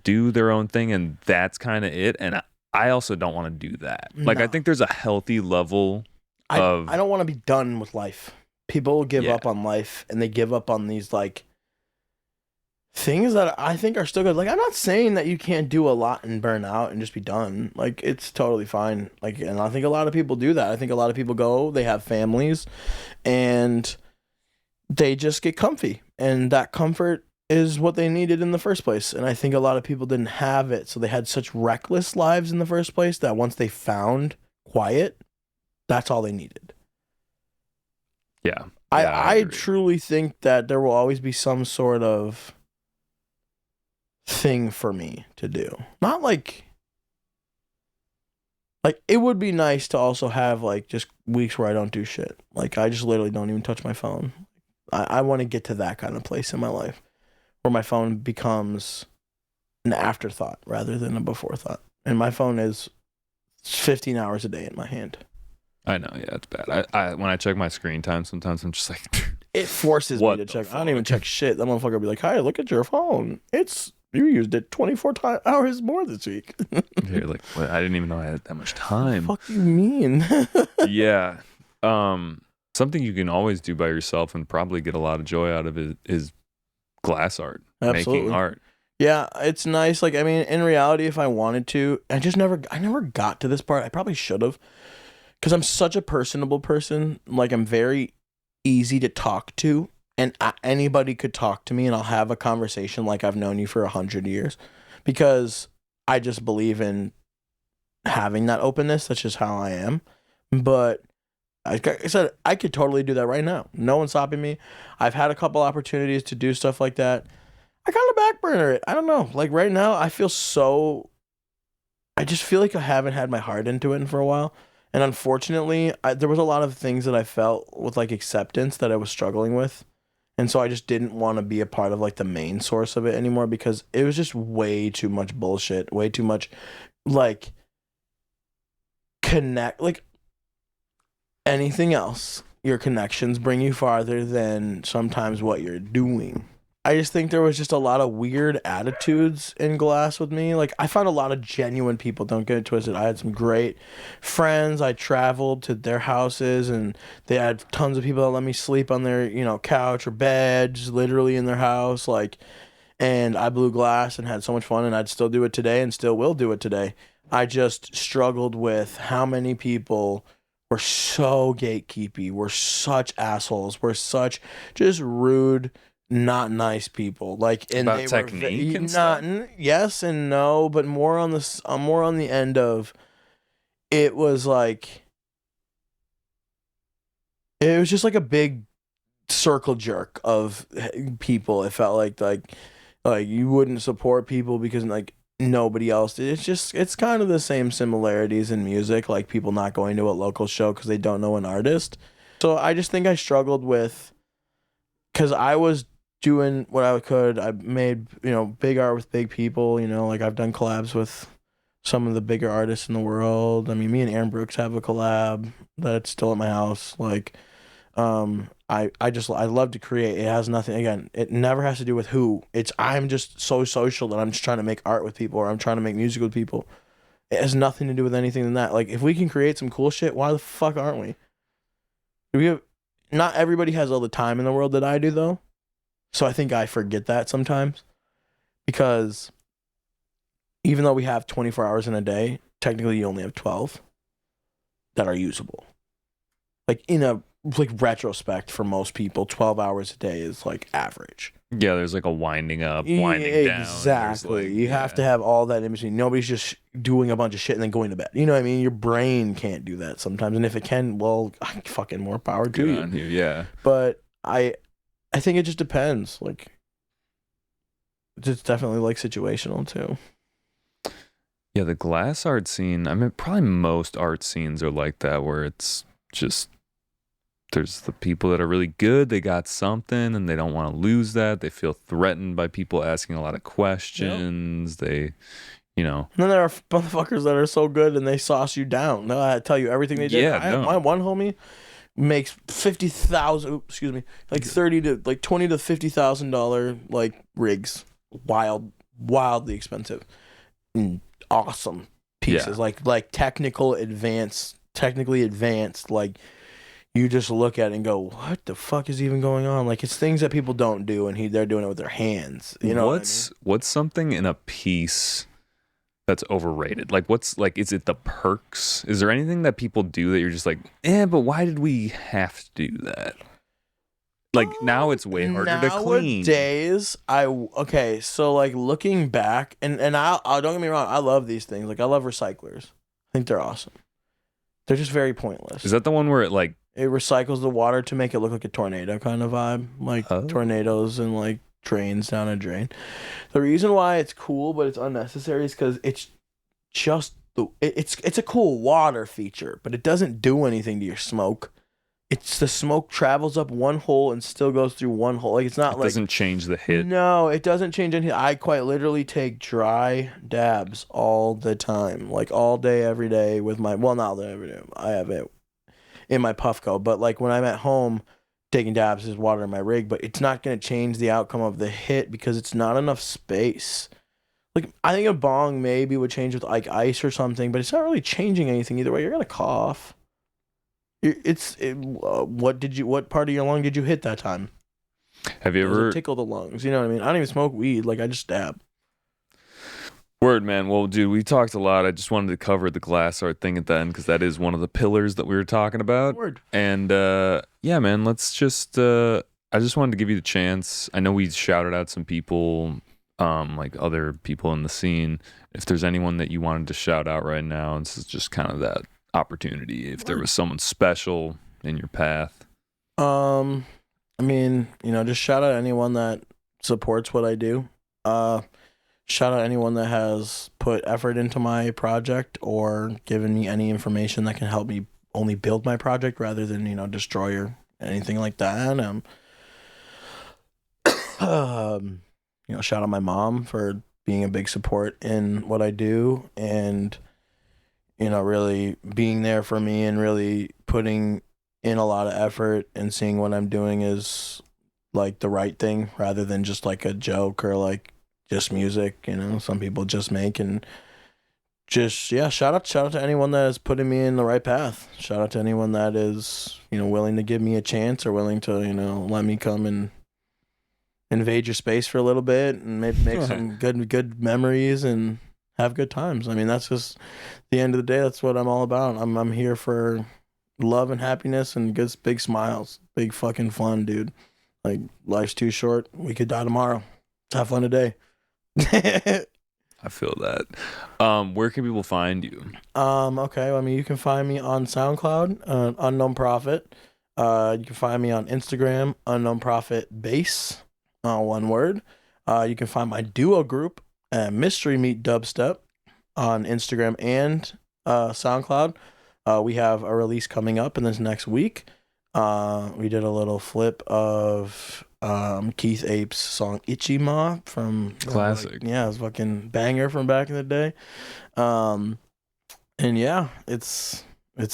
do their own thing, and that's kind of it. And I also don't want to do that. Like, I think there's a healthy level I don't want to be done with life. People give up on life, and they give up on these like things that I think are still good. Like, I'm not saying that you can't do a lot and burn out and just be done. Like, it's totally fine. Like, and I think a lot of people do that. I think a lot of people they have families, and they just get comfy, and that comfort is what they needed in the first place. And I think a lot of people didn't have it, so they had such reckless lives in the first place that once they found quiet, that's all they needed. Yeah. I truly think that there will always be some sort of thing for me to do. Not like it would be nice to also have like just weeks where I don't do shit. Like I just literally don't even touch my phone. I want to get to that kind of place in my life where my phone becomes an afterthought rather than a before thought. And my phone is 15 hours a day in my hand. I know, yeah, it's bad. I when I check my screen time, sometimes I'm just like, it forces me to check. Fuck? I don't even check shit. That motherfucker will be like, "Hi, look at your phone. You used it 24 hours more this week." You're like, well, I didn't even know I had that much time. What the fuck do you mean? Yeah. Something you can always do by yourself and probably get a lot of joy out of it is glass art. Absolutely. Making art. Yeah, it's nice. Like, I mean, in reality, if I wanted to, I never got to this part. I probably should have. Because I'm such a personable person. Like, I'm very easy to talk to. And anybody could talk to me and I'll have a conversation like I've known you for 100 years. Because I just believe in having that openness. That's just how I am. But like I said, I could totally do that right now. No one's stopping me. I've had a couple opportunities to do stuff like that. I kind of backburner it. I don't know. Like right now, I just feel like I haven't had my heart into it for a while. And unfortunately, there was a lot of things that I felt with like acceptance that I was struggling with. And so I just didn't want to be a part of like the main source of it anymore because it was just way too much bullshit, way too much like like anything else. Your connections bring you farther than sometimes what you're doing. I just think there was just a lot of weird attitudes in Glass with me. Like, I found a lot of genuine people, don't get it twisted. I had some great friends. I traveled to their houses, and they had tons of people that let me sleep on their, couch or beds, literally in their house. Like, and I blew glass and had so much fun, and I'd still do it today and still will do it today. I just struggled with how many people were so gatekeepy, were such assholes, were such just rude, not nice people. Like, and about they technique were and stuff? yes and no, but more on the end of it was like it was just like a big circle jerk of people. It felt like you wouldn't support people because like nobody else did. It's kind of the same similarities in music, like people not going to a local show because they don't know an artist. So I just think I struggled with because I was doing what I could. I made, big art with big people, like I've done collabs with some of the bigger artists in the world. I mean, me and Aaron Brooks have a collab that's still at my house. Like, I love to create. It has nothing, again, it never has to do with who. I'm just so social that I'm just trying to make art with people or I'm trying to make music with people. It has nothing to do with anything than that. Like, if we can create some cool shit, why the fuck aren't we? Not everybody has all the time in the world that I do, though. So I think I forget that sometimes because even though we have 24 hours in a day, technically you only have 12 that are usable. Like in a retrospect for most people, 12 hours a day is like average. Yeah, there's like a winding up, winding down. Exactly. You have to have all that in between. Nobody's just doing a bunch of shit and then going to bed. You know what I mean? Your brain can't do that sometimes. And if it can, well, fucking more power to you. On you. Yeah. But I think it just depends. Like, it's definitely like situational too. Yeah, the glass art scene, I mean, probably most art scenes are like that where it's just there's the people that are really good, they got something and they don't want to lose that. They feel threatened by people asking a lot of questions. Yep. They, And then there are motherfuckers that are so good and they sauce you down. They'll tell you everything they did. Yeah, my one homie makes 50,000, excuse me, like 30 to like $20 to $50,000 like rigs. Wildly expensive. Awesome pieces. Yeah. Like technically advanced, like you just look at it and go, what the fuck is even going on? Like, it's things that people don't do, and they're doing it with their hands. You know what's something in a piece that's overrated? Like, is it the perks? Is there anything that people do that you're just like, but why did we have to do that? Like, now it's way harder to clean. Nowadays, so like looking back, and I'll don't get me wrong, I love these things. Like, I love recyclers. I think they're awesome. They're just very pointless. Is that the one where it like It recycles the water to make it look like a tornado kind of vibe, like tornadoes and like drains down a drain. The reason why it's cool but it's unnecessary is because it's just it's a cool water feature, but it doesn't do anything to your smoke. It's the smoke travels up one hole and still goes through one hole. Like it's not like doesn't change the hit. No, it doesn't change anything. I quite literally take dry dabs all the time, like all day, every day with my not all day, every day. I have it in my Puffco, but like when I'm at home taking dabs is water in my rig, but it's not going to change the outcome of the hit because it's not enough space. Like I think a bong maybe would change with like ice or something, but it's not really changing anything either way. You're going to cough. What part of your lung did you hit that time? Have you ever tickle the lungs? You know what I mean? I don't even smoke weed. Like I just dab. Word, man. Well, dude, we talked a lot. I just wanted to cover the glass art thing at the end because that is one of the pillars that we were talking about. Word. And yeah, man, let's just. I just wanted to give you the chance. I know we shouted out some people, like other people in the scene. If there's anyone that you wanted to shout out right now, this is just kind of that opportunity. If there was someone special in your path. I mean, just shout out anyone that supports what I do. Shout out anyone that has put effort into my project or given me any information that can help me only build my project rather than, destroy or anything like that. Shout out my mom for being a big support in what I do and, really being there for me and really putting in a lot of effort and seeing what I'm doing is like the right thing rather than just like a joke or like just music, some people just make and just, shout out to anyone that is putting me in the right path. Shout out to anyone that is, willing to give me a chance or willing to, let me come and invade your space for a little bit and maybe make some good memories and have good times. I mean, that's just the end of the day. That's what I'm all about. I'm here for love and happiness and good big smiles, big fucking fun, dude. Like life's too short. We could die tomorrow. Have fun today. I feel that. Where can people find you? Okay. I mean, you can find me on SoundCloud, Unknown Prophet. You can find me on Instagram, Unknown Prophet Bass, one word. You can find my duo group, Mystery Meat Dubstep, on Instagram and SoundCloud. We have a release coming up in this next week. We did a little flip of Keith Ape's song Ichima from classic. It was fucking banger from back in the day. And yeah, it's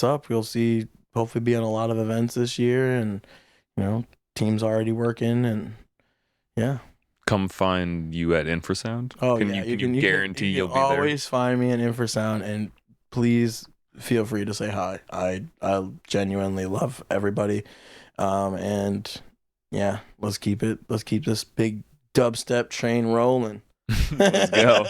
up. We'll see, hopefully be on a lot of events this year and team's already working and yeah. Come find you at Infrasound. Oh, can you guarantee you'll be there? Always find me at Infrasound and please feel free to say hi. I genuinely love everybody. And yeah, let's keep this big dubstep train rolling. Let's go.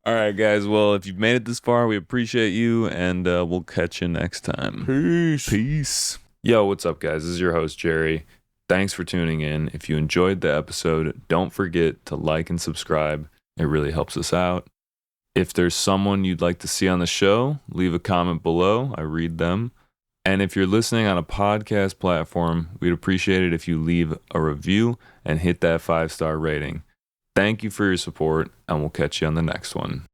All right, guys. Well, if you've made it this far, we appreciate you, and we'll catch you next time. Peace. Yo, what's up, guys? This is your host, Jerry. Thanks for tuning in. If you enjoyed the episode, don't forget to like and subscribe. It really helps us out. If there's someone you'd like to see on the show, leave a comment below. I read them. And if you're listening on a podcast platform, we'd appreciate it if you leave a review and hit that 5-star rating. Thank you for your support, and we'll catch you on the next one.